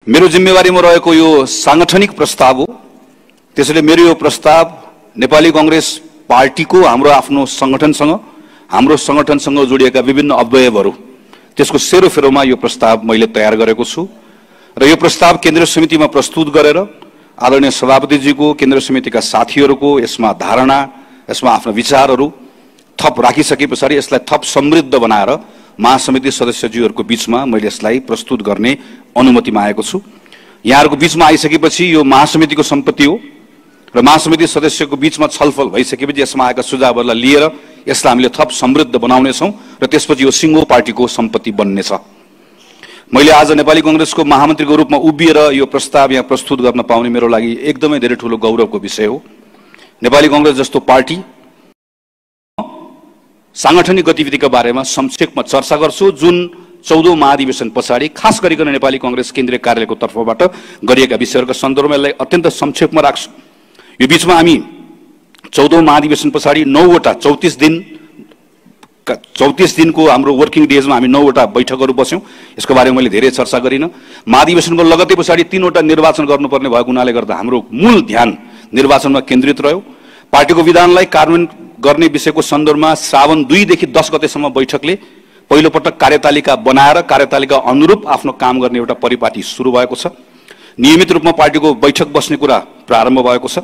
मेरो जिम्मेवारीमा रहेको यो सांगठनिक प्रस्ताव हो। त्यसैले मेरो यो प्रस्ताव नेपाली कांग्रेस पार्टीको हाम्रो आफ्नो संगठनसँग जोडिएका विभिन्न अवयवहरू त्यसको सेरोफेरोमा यो प्रस्ताव मैले तयार गरेको छु र यो प्रस्ताव केन्द्रीय समितिमा प्रस्तुत गरेर आदरणीय सभापतिजीको केन्द्रीय समितिका साथीहरूको यसमा धारणा, यसमा आफ्ना विचारहरू थप राखिसकेपछि यसलाई थप समृद्ध बनाएर महासमिति सदस्यज्यूहरूको बीचमा मैले यसलाई प्रस्तुत गर्ने अनुमति मागेको छु। यहाँहरूको बीचमा आइसकेपछि यो महासमितिको सम्पत्ति हो र महासमिति सदस्यको बीचमा छलफल भइसकेपछि यसमा आएका सुझावहरूलाई लिएर यसलाई हामीले थप समृद्ध बनाउनेछौँ र त्यसपछि यो सिङ्गो पार्टीको सम्पत्ति बन्नेछ। मैले आज नेपाली कांग्रेसको महामन्त्रीको रूपमा उभिएर यो प्रस्ताव यहाँ प्रस्तुत गर्न पाउने मेरो लागि एकदमै धेरै ठूलो गौरवको विषय हो। नेपाली कांग्रेस जस्तो पार्टी सांगठनिक गतिविधिका बारेमा संक्षेपमा चर्चा गर्छु, जुन 14औं महाधिवेशन पछाडि खास गरिकन नेपाली कांग्रेस केन्द्रीय कार्यालयको तर्फबाट गरिएका विषयहरूका सन्दर्भमा यसलाई अत्यन्त संक्षेपमा राख्छु। यो बीचमा हामी 14औं महाधिवेशन पछाडि 9वटा 34 दिनको हाम्रो वर्किङ डेजमा हामी 9वटा बैठकहरू बस्यौं। यसको बारेमा मैले धेरै चर्चा गरिन। महाधिवेशनको लगत्तै पछाडि 3वटा निर्वाचन गर्नुपर्ने भएको हुनाले गर्दा हाम्रो मूल ध्यान निर्वाचनमा केन्द्रित रह्यो। पार्टीको विधानलाई कार्यान्वयन गर्ने विषयको सन्दर्भमा श्रावण 2 देखि 10 गतेसम्म बैठकले पहिलो पटक कार्यतालिका बनाएर कार्यतालिका अनुरूप आफ्नो काम गर्ने एउटा परिपाटी सुरु भएको छ। नियमित रूपमा पार्टीको बैठक बस्ने कुरा प्रारम्भ भएको छ।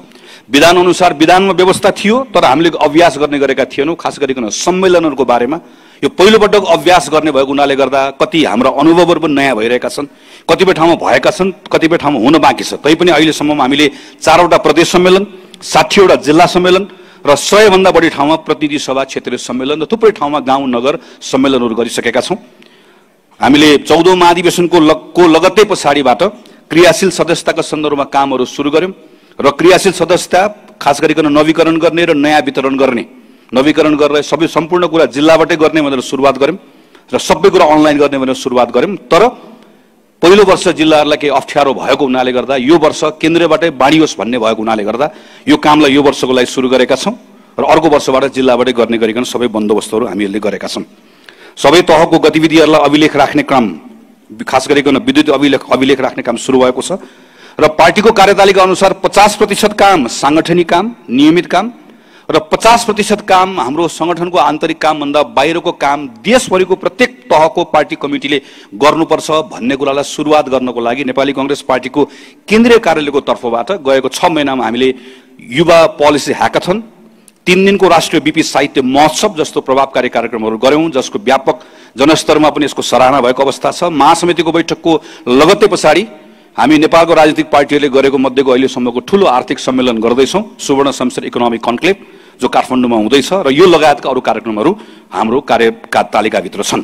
विधान अनुसार विधानमा व्यवस्था थियो तर हामीले अभ्यास गर्ने गरेका थिएनौं। खास गरिकन सम्मेलनहरूको बारेमा यो पहिलो पटक अभ्यास गर्ने भएको हुनाले गर्दा कति हाम्रा अनुभवहरू पनि नयाँ भइरहेका छन्, कतिपय ठाउँमा भएका छन्, कतिपय ठाउँमा हुन बाँकी छ। तैपनि अहिलेसम्म हामीले 4वटा प्रदेश सम्मेलन, 60वटा जिल्ला सम्मेलन र 100 भन्दा बढी ठाउँमा प्रतिनिधि सभा, क्षेत्रीय सम्मेलन र थुप्रै ठाउँमा गाउँ नगर सम्मेलनहरू गरिसकेका छौं। हामीले 14औं महाधिवेशनको लगत्तै पछाडिबाट क्रियाशील सदस्यताका सन्दर्भमा कामहरू सुरु गर्यौं र क्रियाशील सदस्यता खास गरिकन नवीकरण गर्ने र नयाँ वितरण गर्ने, नवीकरण गरेर सबै सम्पूर्ण कुरा जिल्लाबाटै गर्ने भनेर सुरुवात गर्यौं र सबै कुरा अनलाइन गर्ने भनेर सुरुवात गर्यौं। तर पहिलो वर्ष जिल्लाहरूलाई केही अप्ठ्यारो भएको हुनाले गर्दा यो वर्ष केन्द्रबाटै बाँडियोस् भन्ने भएको हुनाले गर्दा यो कामलाई यो वर्षको लागि सुरु गरेका छौं र अर्को वर्षबाट जिल्लाबाटै गर्ने गरिकन सबै बन्दोबस्तहरू हामीले गरेका छौं। सबै तहको गतिविधिहरूलाई अभिलेख राख्ने काम, खास गरिकन विद्युत अभिलेख राख्ने काम सुरु भएको छ र पार्टीको कार्यतालिका अनुसार 50% काम सांगठनिक काम, नियमित काम र 50% काम हाम्रो संगठनको आन्तरिक काम भन्दा बाहिरको काम देशभरिको प्रत्येक तहको पार्टी कमिटीले गर्नुपर्छ भन्ने कुरालाई सुरुवात गर्नको लागि नेपाली कांग्रेस पार्टीको केन्द्रीय कार्यालयको तर्फबाट गएको 6 महिनामा हामीले युवा पोलिसी ह्याकाथन, 3 दिनको राष्ट्रिय बीपी साहित्य महोत्सव जस्तो प्रभावकारी कार्यक्रमहरू गर्यौं, जसको व्यापक जनस्तरमा पनि यसको सराहना भएको अवस्था छ। महासमितिको बैठकको लगत्तै पछाडि हामी नेपालको राजनीतिक पार्टीहरूले गरेको मध्येको अहिलेसम्मको ठूलो आर्थिक सम्मेलन गर्दैछौं, सुवर्ण शमशेर इकोनोमिक कन्क्लेभ, जो काठमाडौँमा हुँदैछ र यो लगायतका अरू कार्यक्रमहरू हाम्रो तालिकाभित्र छन्।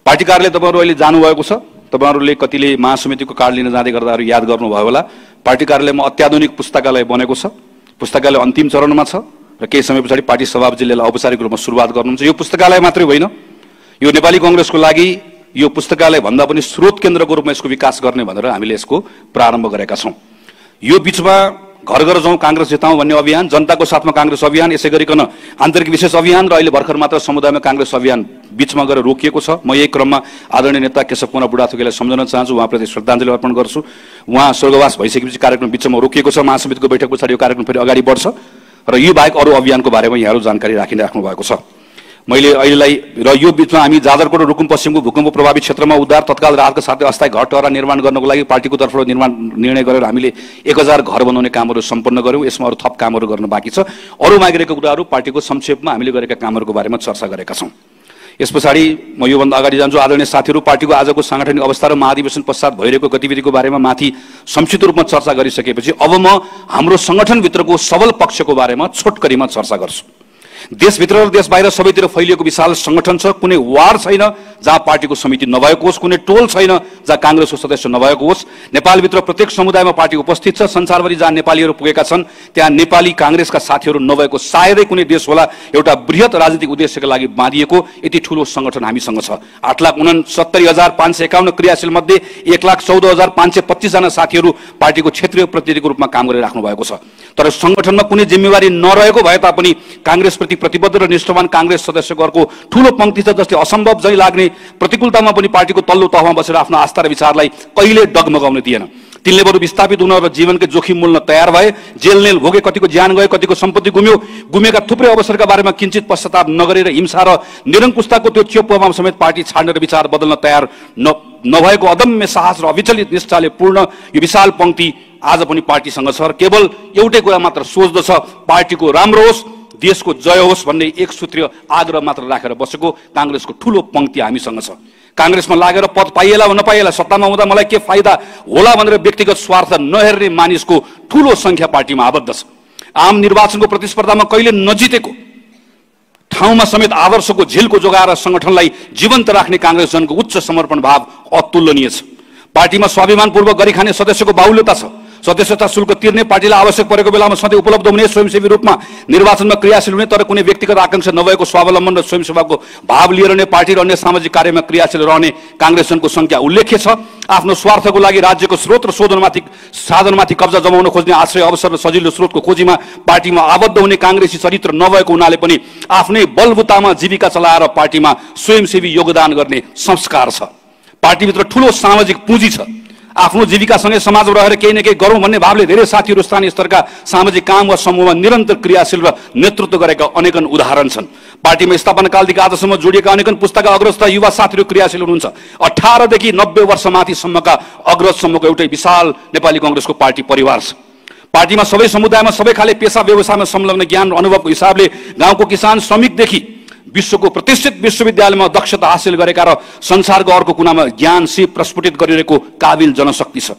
पार्टी कार्यालय तपाईहरु अहिले जानुभएको छ। तपाईहरुले कतिले महासमितिको कार्ड लिन जाँदै गर्दा याद गर्नुभयो होला, पार्टी कार्यालयमा अत्याधुनिक पुस्तकालय बनेको छ। पुस्तकालय अन्तिम चरणमा छ र केही समय पछाडि पार्टी सभापतिले औपचारिक रूपमा सुरुवात गर्नुहुन्छ। यो पुस्तकालय मात्रै होइन, यो नेपाली कांग्रेसको लागि यो पुस्तकालय भन्दा पनि स्रोत केन्द्रको रूपमा यसको विकास गर्ने भनेर हामीले यसको प्रारम्भ गरेका छौं। यो बीचमा घर घर जाउँ कांग्रेस जिताउँ भन्ने अभियान, जनताको साथमा कांग्रेस अभियान, यसै गरिकन आन्तरिक विशेष अभियान र अहिले भर्खर मात्र समुदायमा कांग्रेस अभियान बीचमा गएर रोकिएको छ। म यही क्रममा आदरणीय नेता केशव कुमार बुढाथोकीलाई सम्झन चाहन्छु, उहाँप्रति श्रद्धाञ्जली अर्पण गर्छु। उहाँ स्वर्गवास भइसकेपछि कार्यक्रम बीचमा रोकिएको छ। महासमितिको बैठक पछाडि यो कार्यक्रम फेरि अगाडि बढ्छ र यो बाहेक अरू अभियानको बारेमा यहाँहरू जानकारी राख्नु भएको छ। मैले अहिलेलाई र यो बीचमा हामी जाजरकोट र रुकुम पश्चिमको भूकम्प प्रभावित क्षेत्रमा उद्धार तत्काल राहतका साथै अस्थायी घर टहरा निर्माण गर्नको लागि पार्टीको तर्फबाट निर्णय गरेर हामीले 1000 घर बनाउने कामहरू सम्पन्न गर्यौं। यसमा अरू थप कामहरू गर्न बाँकी छ। अरू मागिरहेको कुराहरू पार्टीको संक्षेपमा हामीले गरेका कामहरूको बारेमा चर्चा गरेका छौं। यस पछाडि म योभन्दा अगाडि जान्छु। आदरणीय साथीहरू, पार्टीको आजको सांगठनिक अवस्था र महाधिवेशन पश्चात भइरहेको गतिविधिको बारेमा माथि संक्षिप्त रूपमा चर्चा गरिसकेपछि अब म हाम्रो संगठनभित्रको सबल पक्षको बारेमा छोटकरीमा चर्चा गर्छु। देशभित्र र देश बाहिर सबैतिर फैलिएको विशाल संगठन छ। कुनै वार्ड छैन जहाँ पार्टीको समिति नभएको होस्, कुनै टोल छैन जहाँ कांग्रेसको सदस्य नभएको होस्। नेपालभित्र प्रत्येक समुदायमा पार्टी उपस्थित छ। संसारभरि जहाँ नेपालीहरू पुगेका छन् त्यहाँ नेपाली कांग्रेसका साथीहरू नभएको सायदै कुनै देश होला एउटा बृहत राजनीतिक उद्देश्यका लागि बाँधिएको यति ठूलो संगठन हामीसँग छ। 8,69,551 क्रियाशील मध्ये 1,14,525 जना साथीहरू पार्टीको क्षेत्रीय प्रतिनिधिको रूपमा काम गरिराख्नु भएको छ। तर संगठनमा कुनै जिम्मेवारी नरहेको भए तापनि कांग्रेसप्रति प्रति प्रतिबद्ध र निष्ठावान कांग्रेस सदस्यहरूको ठूलो पंक्ति छ जसले असम्भव झैं लाग्ने प्रतिकूलतामा पनि पार्टीको तल्लो तहमा बसेर आफ्नो आस्था र विचारलाई कहिले डगमगाउन दिएन। तिनले बरु विस्थापित हुन र जीवनकै जोखिम मूल्न तयार भए। जेलनेल भोगे, कतिको ज्यान गयो, कतिको सम्पत्ति गुम्यो। गुमेका थुप्रै अवसरका बारेमा किञ्चित पश्चाताप नगरेर हिंसा र निरङ्कुशताको त्यो चेप्पोमा समेत पार्टी छाड्न र विचार बदल्न तयार नभएको अदम्य साहस र अविचलित निष्ठाले पूर्ण यो विशाल पंक्ति आज पनि पार्टीसँग छ र केवल एउटै कुरा मात्र सोच्दछ, पार्टीको राम्रो होस्, देशको जय होस् भन्ने एक सूत्रीय आग्रह मात्र राखेर बसेको कांग्रेसको ठूलो पंक्ति हामीसँग छ। कांग्रेसमा लागेर पद पाइएला वा नपाइएला, सत्तामा हुँदा मलाई के फाइदा होला भनेर व्यक्तिगत स्वार्थ नहेर्ने मानिसको ठूलो संख्या पार्टीमा आबद्ध छ। आम निर्वाचनको प्रतिस्पर्धामा कहिले नजितेको ठाउँमा समेत आदर्शको झिल्को जोगाएर संगठनलाई जीवन्त राख्ने कांग्रेस जनको उच्च समर्पण भाव अतुलनीय छ। पार्टीमा स्वाभिमानपूर्वक गरी खाने सदस्यको बाहुल्यता छ। सदस्यता शुल्क तिर्ने, पार्टीलाई आवश्यक परेको बेलामा सधैँ उपलब्ध हुने, स्वयंसेवी रूपमा निर्वाचनमा क्रियाशील हुने तर कुनै व्यक्तिगत आकांक्षा नभएको स्वावलम्बन र स्वयंसेवाको भाव लिएर नै पार्टी र अन्य सामाजिक कार्यमा क्रियाशील रहने कांग्रेस जनको संख्या उल्लेख्य छ। आफ्नो स्वार्थको लागि राज्यको स्रोत र साधनमाथि कब्जा जमाउन खोज्ने आश्रय अवसर र सजिलो स्रोतको खोजीमा पार्टीमा आबद्ध हुने कांग्रेसी चरित्र नभएको हुनाले पनि आफ्नै बलबुतामा जीविका चलाएर पार्टीमा स्वयंसेवी योगदान गर्ने संस्कार छ। पार्टीभित्र ठूलो सामाजिक पुँजी छ। आफ्नो जीविकासँगै समाजमा रहेर केही न केही गरौँ भन्ने भावले धेरै साथीहरू स्थानीय स्तरका सामाजिक काम वा समूहमा निरन्तर क्रियाशील र नेतृत्व गरेका अनेकन उदाहरण छन्। पार्टीमा स्थापनाकालदेखि आजसम्म जोडिएका अनेकन पुस्ताका अग्रज तथा युवा साथीहरू क्रियाशील हुनुहुन्छ। 18 देखि 90 वर्ष माथिसम्मका अग्रजसम्मको एउटै विशाल नेपाली कांग्रेसको पार्टी परिवार छ। पार्टीमा सबै समुदायमा सबै खाले पेशा व्यवसायमा संलग्न ज्ञान र अनुभवको हिसाबले गाउँको किसान श्रमिकदेखि विश्वको प्रतिष्ठित विश्वविद्यालयमा दक्षता हासिल गरेका र संसारको अर्को कुनामा ज्ञान सिप प्रस्फुटित गरिरहेको काबिल जनशक्ति छ।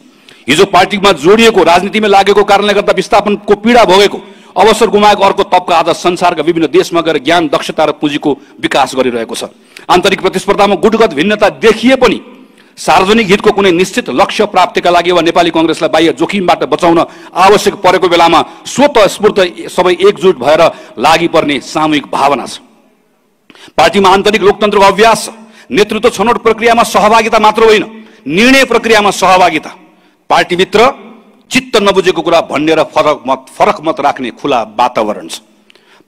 हिजो पार्टीमा जोडिएको, राजनीतिमा लागेको कारणले गर्दा विस्थापनको पीडा भोगेको, अवसर गुमाएको अर्को तबका आज संसारका विभिन्न देशमा गएर ज्ञान, दक्षता र पुँजीको विकास गरिरहेको छ। आन्तरिक प्रतिस्पर्धामा गुटगत भिन्नता देखिए पनि सार्वजनिक हितको कुनै निश्चित लक्ष्य प्राप्तिका लागि वा नेपाली कांग्रेसलाई बाह्य जोखिमबाट बचाउन आवश्यक परेको बेलामा स्वतः स्फूर्त सबै एकजुट भएर लागि पर्ने सामूहिक भावना छ। पार्टीमा आन्तरिक लोकतन्त्रको अभ्यास छ। नेतृत्व छनौट प्रक्रियामा सहभागिता मात्र होइन, निर्णय प्रक्रियामा सहभागिता। पार्टीभित्र चित्त नबुझेको कुरा भन्ने र फरक मत राख्ने खुला वातावरण छ।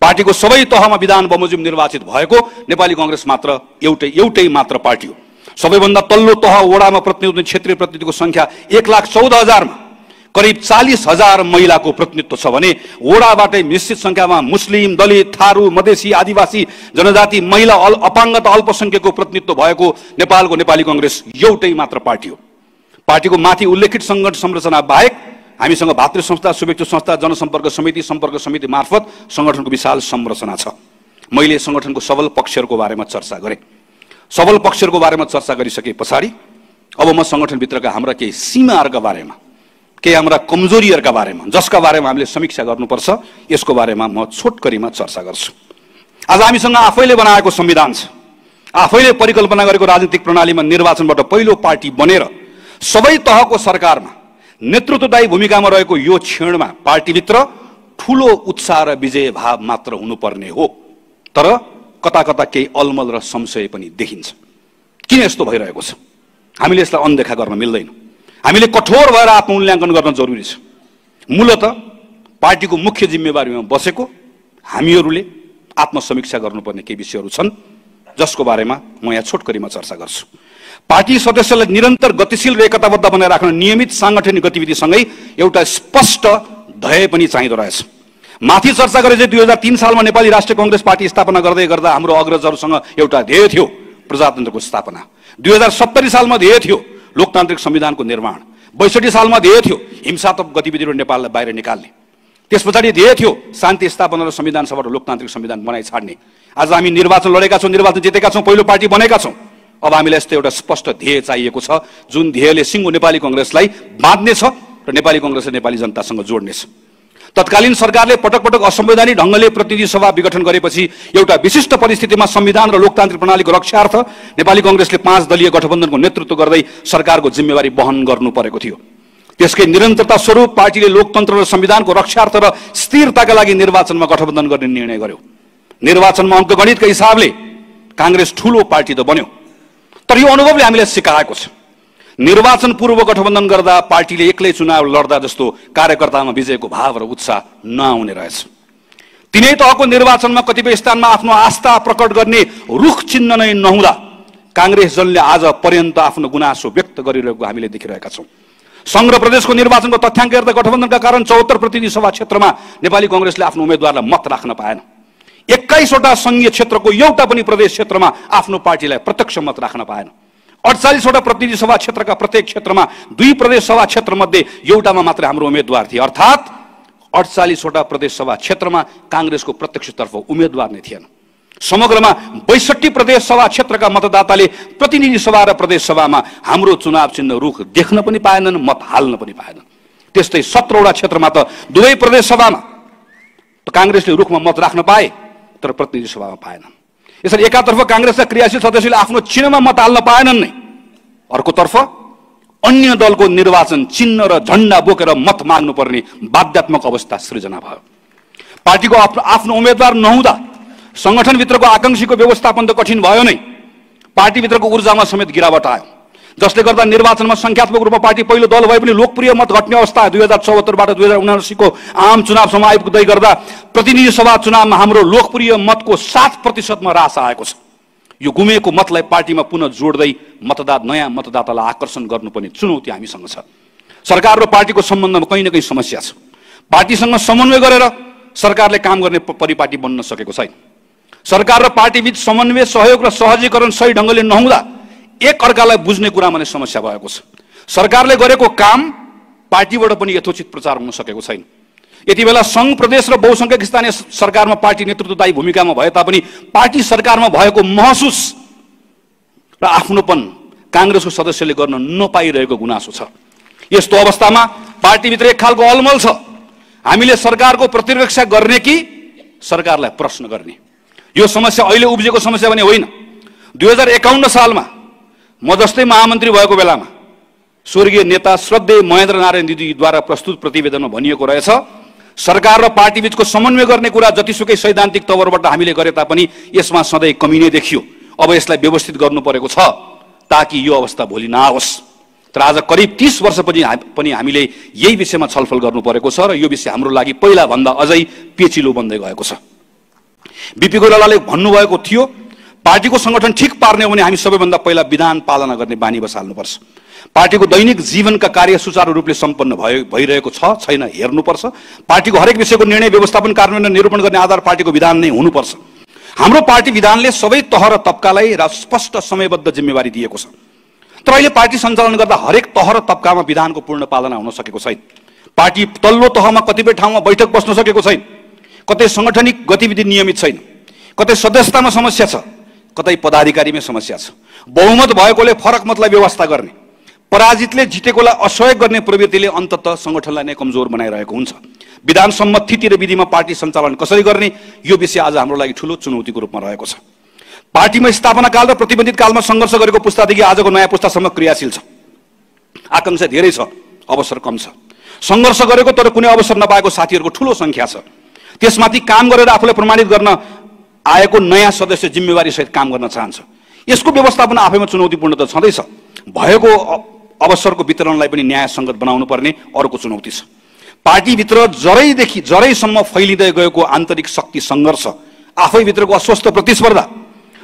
पार्टीको सबै तहमा विधान बमोजिम निर्वाचित भएको नेपाली कांग्रेस मात्र एउटै मात्र पार्टी हो। सबैभन्दा तल्लो तह वडामा प्रतिनिधित्व क्षेत्रीय प्रतिनिधिको संख्या 1,14,000 मा करिब 40,000 महिलाको प्रतिनिधित्व छ भने वडाबाटै निश्चित संख्यामा मुस्लिम, दलित, थारू, मधेसी, आदिवासी जनजाति, महिला, अपाङ्ग तथा अल्पसंख्यकको प्रतिनिधित्व भएको नेपालको नेपाली कांग्रेस एउटै मात्र पार्टी हो। पार्टीको माथि उल्लेखित संगठन संरचना बाहेक हामीसँग भातृ संस्था, शुभेच्छु संस्था, जनसम्पर्क समिति मार्फत संगठनको विशाल संरचना छ। मैले संगठनको सबल पक्षहरूको बारेमा चर्चा गरेँ। सबल पक्षहरूको बारेमा चर्चा गरिसके पछाडि अब म संगठनभित्रका हाम्रा केही सीमाहरूका बारेमा, केही हाम्रा कमजोरीहरूका बारेमा, जसका बारेमा हामीले समीक्षा गर्नुपर्छ, यसको बारेमा म छोटकरीमा चर्चा गर्छु। आज हामीसँग आफैले बनाएको संविधान छ। आफैले परिकल्पना गरेको राजनीतिक प्रणालीमा निर्वाचनबाट पहिलो पार्टी बनेर सबै तहको सरकारमा नेतृत्वदायी भूमिकामा रहेको यो क्षणमा पार्टीभित्र ठूलो उत्साह र विजय भाव मात्र हुनुपर्ने हो। तर कता कता केही अलमल र संशय पनि देखिन्छ। किन यस्तो भइरहेको छ? हामीले यसलाई अनदेखा गर्न मिल्दैन। हामीले कठोर भएर आत्ममूल्याङ्कन गर्न जरुरी छ। मूलतः पार्टीको मुख्य जिम्मेवारीमा बसेको हामीहरूले आत्मसमीक्षा गर्नुपर्ने केही विषयहरू छन्, जसको बारेमा म यहाँ छोटकरीमा चर्चा गर्छु। पार्टी सदस्यलाई निरन्तर गतिशील र एकताबद्ध बनाएर राख्न नियमित सांगठनिक गतिविधिसँगै एउटा स्पष्ट ध्येय पनि चाहिँदो रहेछ। माथि चर्चा गरे चाहिँ 2003 सालमा नेपाली राष्ट्रिय कांग्रेस पार्टी स्थापना गर्दै गर्दा हाम्रो अग्रजहरूसँग एउटा ध्येय थियो, प्रजातन्त्रको स्थापना। 2070 सालमा ध्येय थियो लोकतान्त्रिक संविधानको निर्माण। 62 सालमा ध्येय थियो हिंसात्मक गतिविधिबाट नेपाललाई बाहिर निकाल्ने। त्यसपछि ध्येय थियो शान्ति स्थापना र संविधान सभाबाट लोकतान्त्रिक संविधान बनाइ छाड्ने। आज हामी निर्वाचन लडेका छौँ, निर्वाचन जितेका छौँ, पहिलो पार्टी बनेका छौँ। अब हामीलाई यस्तो एउटा स्पष्ट ध्येय चाहिएको छ जुन ध्येयले सिङ्गो नेपाली कांग्रेसलाई बाँध्नेछ र नेपाली कांग्रेसले नेपाली जनतासँग जोड्नेछ। तत्कालीन सरकारले पटक पटक असंवैधानिक ढंगले प्रतिनिधि सभा विघटन गरेपछि एउटा विशिष्ट परिस्थितिमा संविधान र लोकतान्त्रिक प्रणालीको रक्षार्थ नेपाली कांग्रेसले 5 दलीय गठबन्धनको नेतृत्व गर्दै सरकारको जिम्मेवारी वहन गर्नु परेको थियो। त्यसकै निरन्तरता स्वरूप पार्टीले लोकतन्त्र र संविधानको रक्षार्थ र स्थिरताका लागि निर्वाचनमा गठबन्धन गर्ने निर्णय गर्यो। निर्वाचनमा अङ्कगणितका हिसाबले कांग्रेस ठूलो पार्टी त बन्यो, तर यो अनुभवले हामीलाई सिकाएको छ निर्वाचन पूर्व गठबन्धन गर्दा पार्टीले एक्लै चुनाव लड्दा जस्तो कार्यकर्तामा विजयको भाव र उत्साह नआउने रहेछ। तिनै तहको निर्वाचनमा कतिपय स्थानमा आफ्नो आस्था प्रकट गर्ने रुख चिन्ह नै नहुँदा कांग्रेस जनले आज पर्यन्त आफ्नो गुनासो व्यक्त गरिरहेको हामीले देखिरहेका छौं। संघ र प्रदेशको निर्वाचनको तथ्याङ्क हेर्दा गठबन्धनका कारण 74 प्रतिनिधि सभा क्षेत्रमा नेपाली कांग्रेसले आफ्नो उम्मेदवारलाई मत राख्न पाएन। 21 वटा संघीय क्षेत्रको एउटा पनि प्रदेश क्षेत्रमा आफ्नो पार्टीलाई प्रत्यक्ष मत राख्न पाएन। 48 वटा प्रतिनिधि सभा क्षेत्रका प्रत्येक क्षेत्रमा 2 प्रदेश सभा क्षेत्र मध्ये एउटामा मात्र हाम्रो उम्मेदवार थिए, अर्थात् 48 वटा प्रदेश सभा क्षेत्रमा कांग्रेसको प्रत्यक्षतर्फ उम्मेदवार नै थिएन। समग्रमा 62 प्रदेश सभा क्षेत्रका मतदाताले प्रतिनिधि सभा र प्रदेश सभामा हाम्रो चुनाव चिन्ह रुख देख्न पनि पाएनन्, मत हाल्न पनि पाएनन्। त्यस्तै 17 वटा क्षेत्रमा त दुवै प्रदेश सभामा कांग्रेसले रुखमा मत राख्न पाए तर प्रतिनिधि सभामा पाएनन्। यसरी एकातर्फ कांग्रेसका क्रियाशील सदस्यले आफ्नो चिन्हमा मत हाल्न पाएनन् नै, अर्कोतर्फ अन्य दलको निर्वाचन चिन्ह र झण्डा बोकेर मत माग्नुपर्ने बाध्यात्मक अवस्था सृजना भयो। पार्टीको आफ्नो उम्मेदवार नहुँदा संगठनभित्रको आकांक्षीको व्यवस्थापन त कठिन भयो नै, पार्टीभित्रको ऊर्जामा समेत गिरावट आयो, जसले गर्दा निर्वाचनमा संख्यात्मक रूपमा पार्टी पहिलो दल भए पनि लोकप्रिय मत घट्ने अवस्था 2074 बाट 2079 को आम चुनावसम्म आइपुग्दै गर्दा प्रतिनिधि सभा चुनावमा हाम्रो लोकप्रिय मतको 7% मा ह्रास आएको छ। यो गुमेको मतलाई पार्टीमा पुनः जोड्दै नयाँ मतदातालाई आकर्षण गर्नुपर्ने चुनौती हामीसँग छ। सरकार र पार्टीको सम्बन्धमा कहीँ न कहीँ समस्या छ। पार्टीसँग समन्वय गरेर सरकारले काम गर्ने परिपाटी बन्न सकेको छैन। सरकार र पार्टीबीच समन्वय, सहयोग र सहजीकरण सही ढंगले नहुँदा एक अर्कालाई बुझ्ने कुरामा नै समस्या भएको छ। सरकारले गरेको काम पार्टीबाट पनि यथोचित प्रचार हुन सकेको छैन। यति बेला संघ, प्रदेश र बहुसंख्यक स्थानीय सरकारमा पार्टी नेतृत्वदायी भूमिकामा भए तापनि पार्टी सरकारमा भएको महसुस र आफ्नोपन कांग्रेसको सदस्यले गर्न नपाइरहेको गुनासो छ। यस्तो अवस्थामा पार्टीभित्र एक खालको अलमल छ। हामीले सरकारको प्रतिरक्षा गर्ने कि सरकारलाई प्रश्न गर्ने? यो समस्या अहिले उब्जेको समस्या भने होइन। 2051 सालमा म जस्तै महामन्त्री भएको बेलामा स्वर्गीय नेता श्रद्धेय महेन्द्र नारायण दिदीद्वारा प्रस्तुत प्रतिवेदनमा भनिएको रहेछ, सरकार र पार्टी बीचको समन्वय गर्ने कुरा जतिसुकै सैद्धान्तिक तवरबाट हामीले गरे तापनि यसमा सधैँ कमी नै देखियो। अब यसलाई व्यवस्थित गर्नु परेको छ ताकि यो अवस्था भोलि नआओस्। तर आज करिब 30 वर्ष पनि हामीले यही विषयमा छलफल गर्नु परेको छ र यो विषय हाम्रो लागि पहिला भन्दा अझै पेचिलो बन्दै गएको छ। बीपी कोइरालाले भन्नुभएको थियो, पार्टीको संगठन ठीक पार्ने हो भने हामी सबैभन्दा पहिला विधान पालना गर्ने बानी बसाल्नुपर्छ। पार्टीको दैनिक जीवनका कार्य सुचारू रूपले सम्पन्न भइरहेको छ छैन हेर्नुपर्छ। पार्टीको हरेक विषयको निर्णय व्यवस्थापन कार्यान्वयन र निरूपण गर्ने आधार पार्टीको विधान नै हुनुपर्छ। हाम्रो पार्टी विधानले सबै तह र तबकालाई स्पष्ट समयबद्ध जिम्मेवारी दिएको छ। तर अहिले पार्टी सञ्चालन गर्दा हरेक तह र तबकामा विधानको पूर्ण पालना हुन सकेको छैन। पार्टी तल्लो तहमा कतिपय ठाउँमा बैठक बस्न सकेको छैन, कतै सांगठनिक गतिविधि नियमित छैन, कतै सदस्यतामा समस्या छ, कतै पदाधिकारीमै समस्या छ। बहुमत भएकोले फरक मतलाई व्यवस्था गर्ने, पराजितले जितेकोलाई असहयोग गर्ने प्रवृत्तिले अन्ततः संगठनलाई नै कमजोर बनाइरहेको हुन्छ। विधान सम्मत थिति र विधिमा पार्टी सञ्चालन कसरी गर्ने यो विषय आज हाम्रो लागि ठूलो चुनौतीको रूपमा रहेको छ। पार्टीमा स्थापना काल र प्रतिबन्धित कालमा सङ्घर्ष गरेको पुस्तादेखि आजको नयाँ पुस्तासम्म क्रियाशील छ। आकांक्षा धेरै छ, अवसर कम छ। सङ्घर्ष गरेको तर कुनै अवसर नपाएको साथीहरूको ठूलो संख्या छ। त्यसमाथि काम गरेर आफूलाई प्रमाणित गर्न आएको नयाँ सदस्य जिम्मेवारी सहित काम गर्न चाहन्छ। यसको व्यवस्थापन आफैमा चुनौतीपूर्ण त छँदैछ, भएको अवसरको वितरणलाई पनि न्यायसङ्गत बनाउनु पर्ने अर्को चुनौती छ। पार्टीभित्र जरैसम्म फैलिँदै गएको आन्तरिक शक्ति सङ्घर्ष, आफैभित्रको अस्वस्थ प्रतिस्पर्धा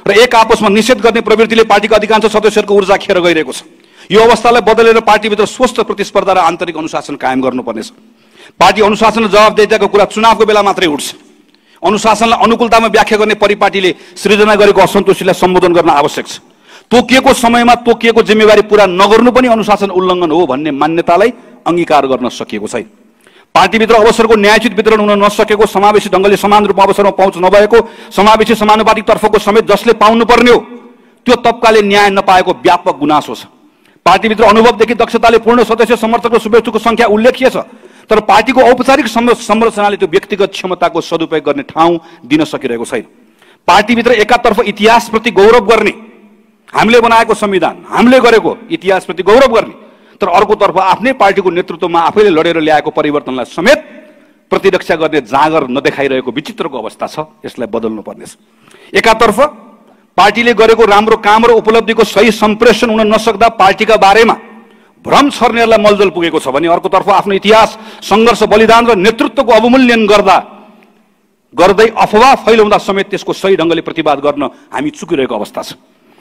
र एक आपसमा निषेध गर्ने प्रवृत्तिले पार्टीका अधिकांश सदस्यहरूको ऊर्जा खेर गइरहेको छ। यो अवस्थालाई बदलेर पार्टीभित्र स्वस्थ प्रतिस्पर्धा र आन्तरिक अनुशासन कायम गर्नुपर्नेछ। पार्टी अनुशासन र जवाबदेहिताको कुरा चुनावको बेला मात्रै उठ्छ। अनुशासनलाई अनुकूलतामा व्याख्या गर्ने परिपाटीले सृजना गरेको असन्तुष्टिलाई सम्बोधन गर्न आवश्यक छ। तोकिएको समयमा तोकिएको जिम्मेवारी पूरा नगर्नु पनि अनुशासन उल्लङ्घन हो भन्ने मान्यतालाई अंगीकार गर्न सकिएको छैन। पार्टीभित्र अवसरको न्यायोचित वितरण हुन नसकेको, समावेशी ढङ्गले समान रूपमा अवसरमा पहुँच नभएको, समावेशी समानुपातिक तर्फको समेत जसले पाउनुपर्ने हो त्यो तबकाले न्याय नपाएको व्यापक गुनासो छ। पार्टीभित्र अनुभवदेखि दक्षताले पूर्ण सदस्य समर्थक र शुभेच्छुको संख्या उल्लेख्य छ, तर पार्टीको औपचारिक संरचनाले त्यो व्यक्तिगत क्षमताको सदुपयोग गर्ने ठाउँ दिन सकिरहेको छैन। पार्टीभित्र एकातर्फ इतिहासप्रति गौरव गर्ने, हामीले बनाएको संविधान, हामीले गरेको इतिहासप्रति गौरव गर्ने, तर अर्कोतर्फ आफ्नै पार्टीको नेतृत्वमा आफैले लडेर ल्याएको परिवर्तनलाई समेत प्रतिरक्षा गर्ने जाँगर नदेखाइरहेको विचित्रको अवस्था छ। यसलाई बदल्नु पर्नेछ। एकातर्फ पार्टीले गरेको राम्रो काम र उपलब्धिको सही सम्प्रेषण हुन नसक्दा पार्टीका बारेमा भ्रम छर्नेहरूलाई मलजल पुगेको छ भने अर्कोतर्फ आफ्नो इतिहास, सङ्घर्ष, बलिदान र नेतृत्वको अवमूल्यन गर्दा गर्दै अफवाह फैलाउँदा समेत त्यसको सही ढङ्गले प्रतिवाद गर्न हामी चुकिरहेको अवस्था छ।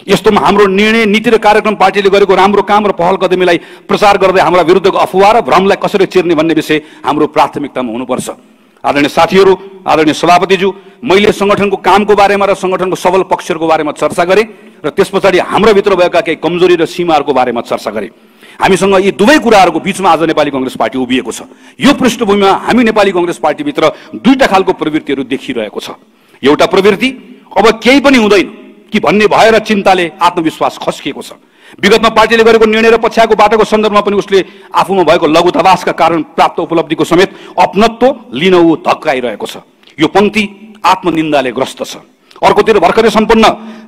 यस्तोमा हाम्रो निर्णय, नीति र कार्यक्रम, पार्टीले गरेको राम्रो काम र पहल कदमीलाई प्रचार गर्दै हाम्रा विरुद्धको अफवाह र भ्रमलाई कसरी चिर्ने भन्ने विषय हाम्रो प्राथमिकतामा हुनुपर्छ। आदरणीय साथीहरू, आदरणीय सभापतिज्यू, मैले संगठनको कामको बारेमा र संगठनको सबल पक्षहरूको बारेमा चर्चा गरेँ र त्यसपछाडि हाम्रो भित्र भएका केही कमजोरी र सीमाहरूको बारेमा चर्चा गरेँ। हामीसँग यी दुवै कुराहरूको बीचमा आज नेपाली कांग्रेस पार्टी उभिएको छ। यो पृष्ठभूमिमा हामी नेपाली कांग्रेस पार्टीभित्र दुईटा खालको प्रवृत्तिहरू देखिरहेको छ। एउटा प्रवृत्ति अब केही पनि हुँदैन कि भन्ने भएर चिन्ताले आत्मविश्वास खस्किएको छ। विगतमा पार्टीले गरेको निर्णय र पछ्याएको बाटोको सन्दर्भमा पनि उसले आफूमा भएको लघुतावासका कारण प्राप्त उपलब्धिको समेत अपनत्व लिन ऊ धक्काइरहेको छ। यो पंक्ति आत्मनिन्दाले ग्रस्त छ। अर्कोतिर भर्खरै सम्पन्न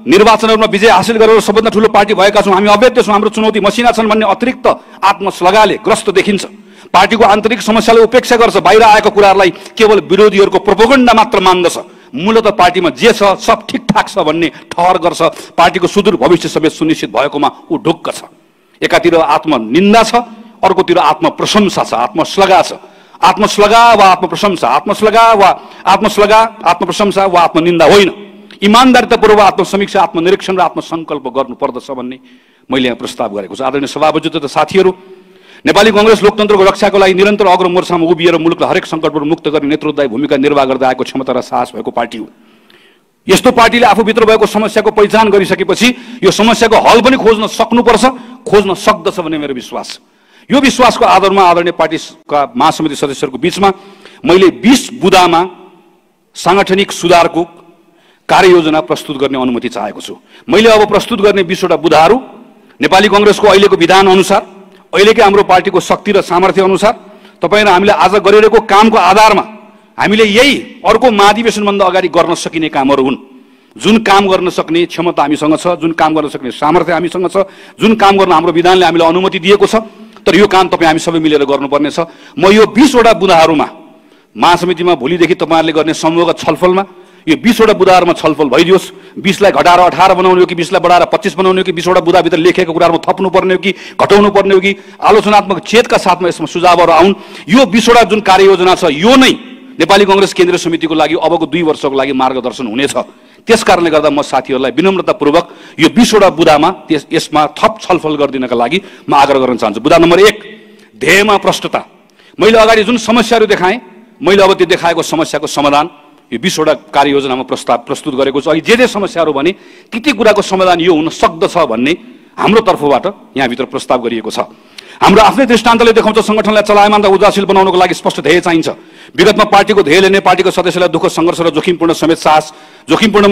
निर्वाचनहरूमा विजय हासिल गरेर सबभन्दा ठूलो पार्टी भएका छौँ, हामी अवैध छौँ, हाम्रो चुनौती मसिना छन् भन्ने अतिरिक्त आत्मश्लाघाले ग्रस्त देखिन्छ। पार्टीको आन्तरिक समस्यालाई उपेक्षा गर्छ, बाहिर आएका कुराहरूलाई केवल विरोधीहरूको प्रोपोगन्डा मात्र मान्दछ। मूलत पार्टीमा जे छ सब ठिकठाक छ भन्ने ठहर गर्छ। पार्टीको सुदूर भविष्य समेत सुनिश्चित भएकोमा ऊ ढुक्क छ। एकातिर आत्मनिन्दा छ, अर्कोतिर आत्मप्रशंसा छ, आत्मश्लाघा छ। आत्मश्लाघा वा आत्मप्रशंसा, आत्मप्रशंसा वा आत्मनिन्दा होइन। इमानदारितापूर्वक आत्मसमीक्षा, आत्मनिरीक्षण र आत्मसङ्कल्प गर्नुपर्दछ भन्ने मैले यहाँ प्रस्ताव गरेको छु। आदरणीय सभापति तथा साथीहरू, नेपाली कांग्रेस लोकतन्त्रको रक्षाको लागि निरन्तर अग्र मोर्चामा उभिएर मुलुकलाई हरेक सङ्कटबाट मुक्त गर्ने नेतृत्वदायी भूमिका निर्वाह गर्दै आएको क्षमता र साहस भएको पार्टी हो। यस्तो पार्टीले आफूभित्र भएको समस्याको पहिचान गरिसकेपछि यो समस्याको हल पनि खोज्न सक्नुपर्छ, खोज्न सक्दछ भन्ने मेरो विश्वास छ। यो विश्वासको आधारमा आदरणीय पार्टीका महासमिति सदस्यहरूको बीचमा मैले 20 बुँदामा साङ्गठनिक सुधारको कार्ययोजना प्रस्तुत गर्ने अनुमति चाहेको छु। मैले अब प्रस्तुत गर्ने 20 वटा बुँदाहरू नेपाली कांग्रेसको अहिलेको विधान अनुसार, अहिलेकै हाम्रो पार्टीको शक्ति र सामर्थ्य अनुसार, तपाईँ र हामीले आज गरिरहेको कामको आधारमा हामीले यही अर्को महाधिवेशनभन्दा अगाडि गर्न सकिने कामहरू हुन्। जुन काम गर्न सक्ने क्षमता हामीसँग छ, जुन काम गर्न सक्ने सामर्थ्य हामीसँग छ, जुन काम गर्न हाम्रो विधानले हामीलाई अनुमति दिएको छ, तर यो काम तपाईँ हामी सबै मिलेर गर्नुपर्ने छ। म यो 20 वटा बुँदाहरूमा महासमितिमा भोलिदेखि तपाईँहरूले गर्ने समूहगत छलफलमा यो 20 वटा बुँदाहरूमा छलफल भइदियोस्। 20 लाई घटाएर 18 बनाउने हो कि 20 लाई बढाएर 25 बनाउने हो कि 20 वटा बुँदाभित्र लेखेको कुराहरूमा थप्नु पर्ने हो कि घटाउनु पर्ने हो कि आलोचनात्मक चेतका साथमा यसमा सुझावहरू आउन्। यो 20 वटा जुन कार्ययोजना छ यो नै नेपाली कांग्रेस केन्द्रीय समितिको लागि अबको 2 वर्षको लागि मार्गदर्शन हुनेछ। त्यसकारणले गर्दा म साथीहरूलाई विनम्रतापूर्वक यो 20 वटा बुँदामा यसमा थप छलफल गरिदिनका लागि म आग्रह गर्न चाहन्छु। बुँदा नम्बर 1, ध्येयमा प्रष्टता। मैले अगाडि जुन समस्याहरू देखाएँ, मैले अब त्यो देखाएको समस्याको समाधान यो 20 वटा कार्ययोजनामा प्रस्तुत गरेको छु। अहिले जे समस्याहरू भने ती कुराको समाधान यो हुन सक्दछ भन्ने हाम्रो तर्फबाट यहाँभित्र प्रस्ताव गरिएको छ। हाम्रो आफ्नै दृष्टान्तले देखाउँछ संगठनलाई चलायमान र ऊर्जाशील बनाउनको लागि स्पष्ट ध्येय चाहिन्छ। विगतमा पार्टीको ध्येयले नै पार्टीको सदस्यलाई दुःख सङ्घर्ष र जोखिमपूर्ण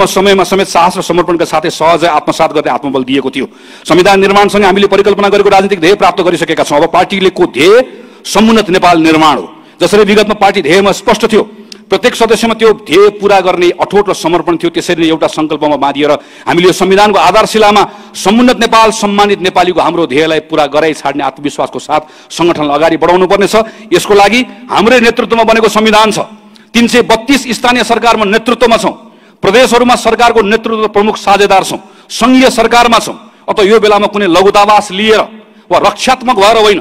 समयमा समेत साहस र समर्पणका साथै सहजै आत्मसात गर्दै आत्मबल दिएको थियो। संविधान निर्माणसँगै हामीले परिकल्पना गरेको राजनीतिक ध्येय प्राप्त गरिसकेका छौँ। अब पार्टीको ध्येय समुन्नत नेपाल निर्माण हो। जसरी विगतमा पार्टी ध्येयमा स्पष्ट थियो, प्रत्येक सदस्यमा त्यो ध्येय पूरा गर्ने अठोट र समर्पण थियो, त्यसरी नै एउटा सङ्कल्पमा बाँधिएर हामीले यो संविधानको आधारशिलामा समुन्नत नेपाल, सम्मानित नेपालीको हाम्रो ध्येयलाई पूरा गराइ छाड्ने आत्मविश्वासको साथ सङ्गठनलाई अगाडि बढाउनु पर्नेछ। यसको लागि हाम्रै नेतृत्वमा बनेको संविधान छ। 332 स्थानीय सरकारमा नेतृत्वमा छौँ, प्रदेशहरूमा सरकारको नेतृत्व प्रमुख साझेदार छौँ, सङ्घीय सरकारमा छौँ। अत यो बेलामा कुनै लघुतावास लिएर वा रक्षात्मक भएर होइन,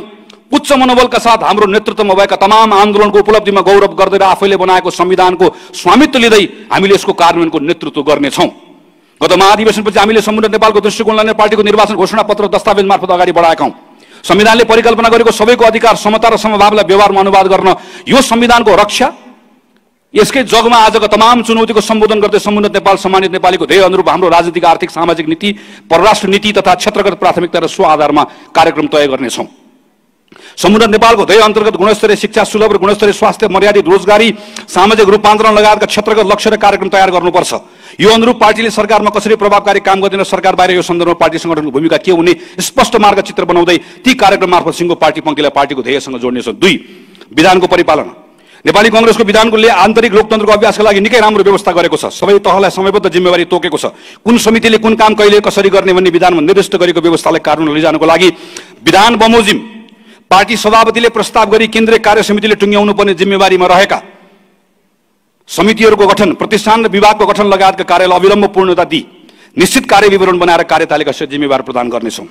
उच्च मनोबलका साथ हाम्रो नेतृत्वमा भएका तमाम आन्दोलनको उपलब्धिमा गौरव गर्दै र आफैले बनाएको संविधानको स्वामित्व लिँदै हामीले यसको कार्यान्वयनको नेतृत्व गर्नेछौँ। गत महाधिवेशनपछि हामीले समुन्नत नेपालको दृष्टिकोणलाई नै पार्टीको निर्वाचन घोषणापत्र दस्तावेज मार्फत अगाडि बढाएका हौँ। संविधानले परिकल्पना गरेको सबैको अधिकार, समता र समभावलाई व्यवहारमा अनुवाद गर्न यो संविधानको रक्षा, यसकै जगमा आजको तमाम चुनौतीको सम्बोधन गर्दै समुन्नत नेपाल, सम्मानित नेपालीको ध्येय अनुरूप हाम्रो राजनीतिक, आर्थिक, सामाजिक नीति, परराष्ट्र नीति तथा क्षेत्रगत प्राथमिकता र सो आधारमा कार्यक्रम तय गर्नेछौँ। समुन्नत नेपालको ध्येय अन्तर्गत गुणस्तरीय शिक्षा, सुलभ र गुणस्तरीय स्वास्थ्य, मर्यादित रोजगारी, सामाजिक रूपान्तरण लगायतका क्षेत्रगत लक्ष्य र कार्यक्रम तयार गर्नुपर्छ। यो अनुरूप पार्टीले सरकारमा कसरी प्रभावकारी काम गर्दैन, सरकार बाहिर यो सन्दर्भमा पार्टी संगठनको भूमिका के हुने स्पष्ट मार्गचित्र बनाउँदै ती कार्यक्रम मार्फत सिङ्गो पार्टी पंक्तिलाई पार्टीको ध्येयसँग जोड्नेछ। 2, विधानको परिपालना। नेपाली कांग्रेसको विधानले आन्तरिक लोकतन्त्रको अभ्यासका लागि निकै राम्रो व्यवस्था गरेको छ। सबै तहलाई समयबद्ध जिम्मेवारी तोकेको छ। कुन समितिले कुन काम कहिले कसरी गर्ने भन्ने विधानमा निर्दिष्ट गरेको व्यवस्थालाई कार्यान्वयन लैजानको लागि विधान बमोजिम पार्टी सभापतिले प्रस्ताव गरी केन्द्रीय कार्य समितिले टुङ्ग्याउनु पर्ने जिम्मेवारीमा रहेका समितिहरूको गठन, प्रतिष्ठान र विभागको गठन लगायतका कार्यलाई अविलम्ब पूर्णता दिई निश्चित कार्य विवरण बनाएर कार्यतालिका सहित जिम्मेवार प्रदान गर्नेछौँ।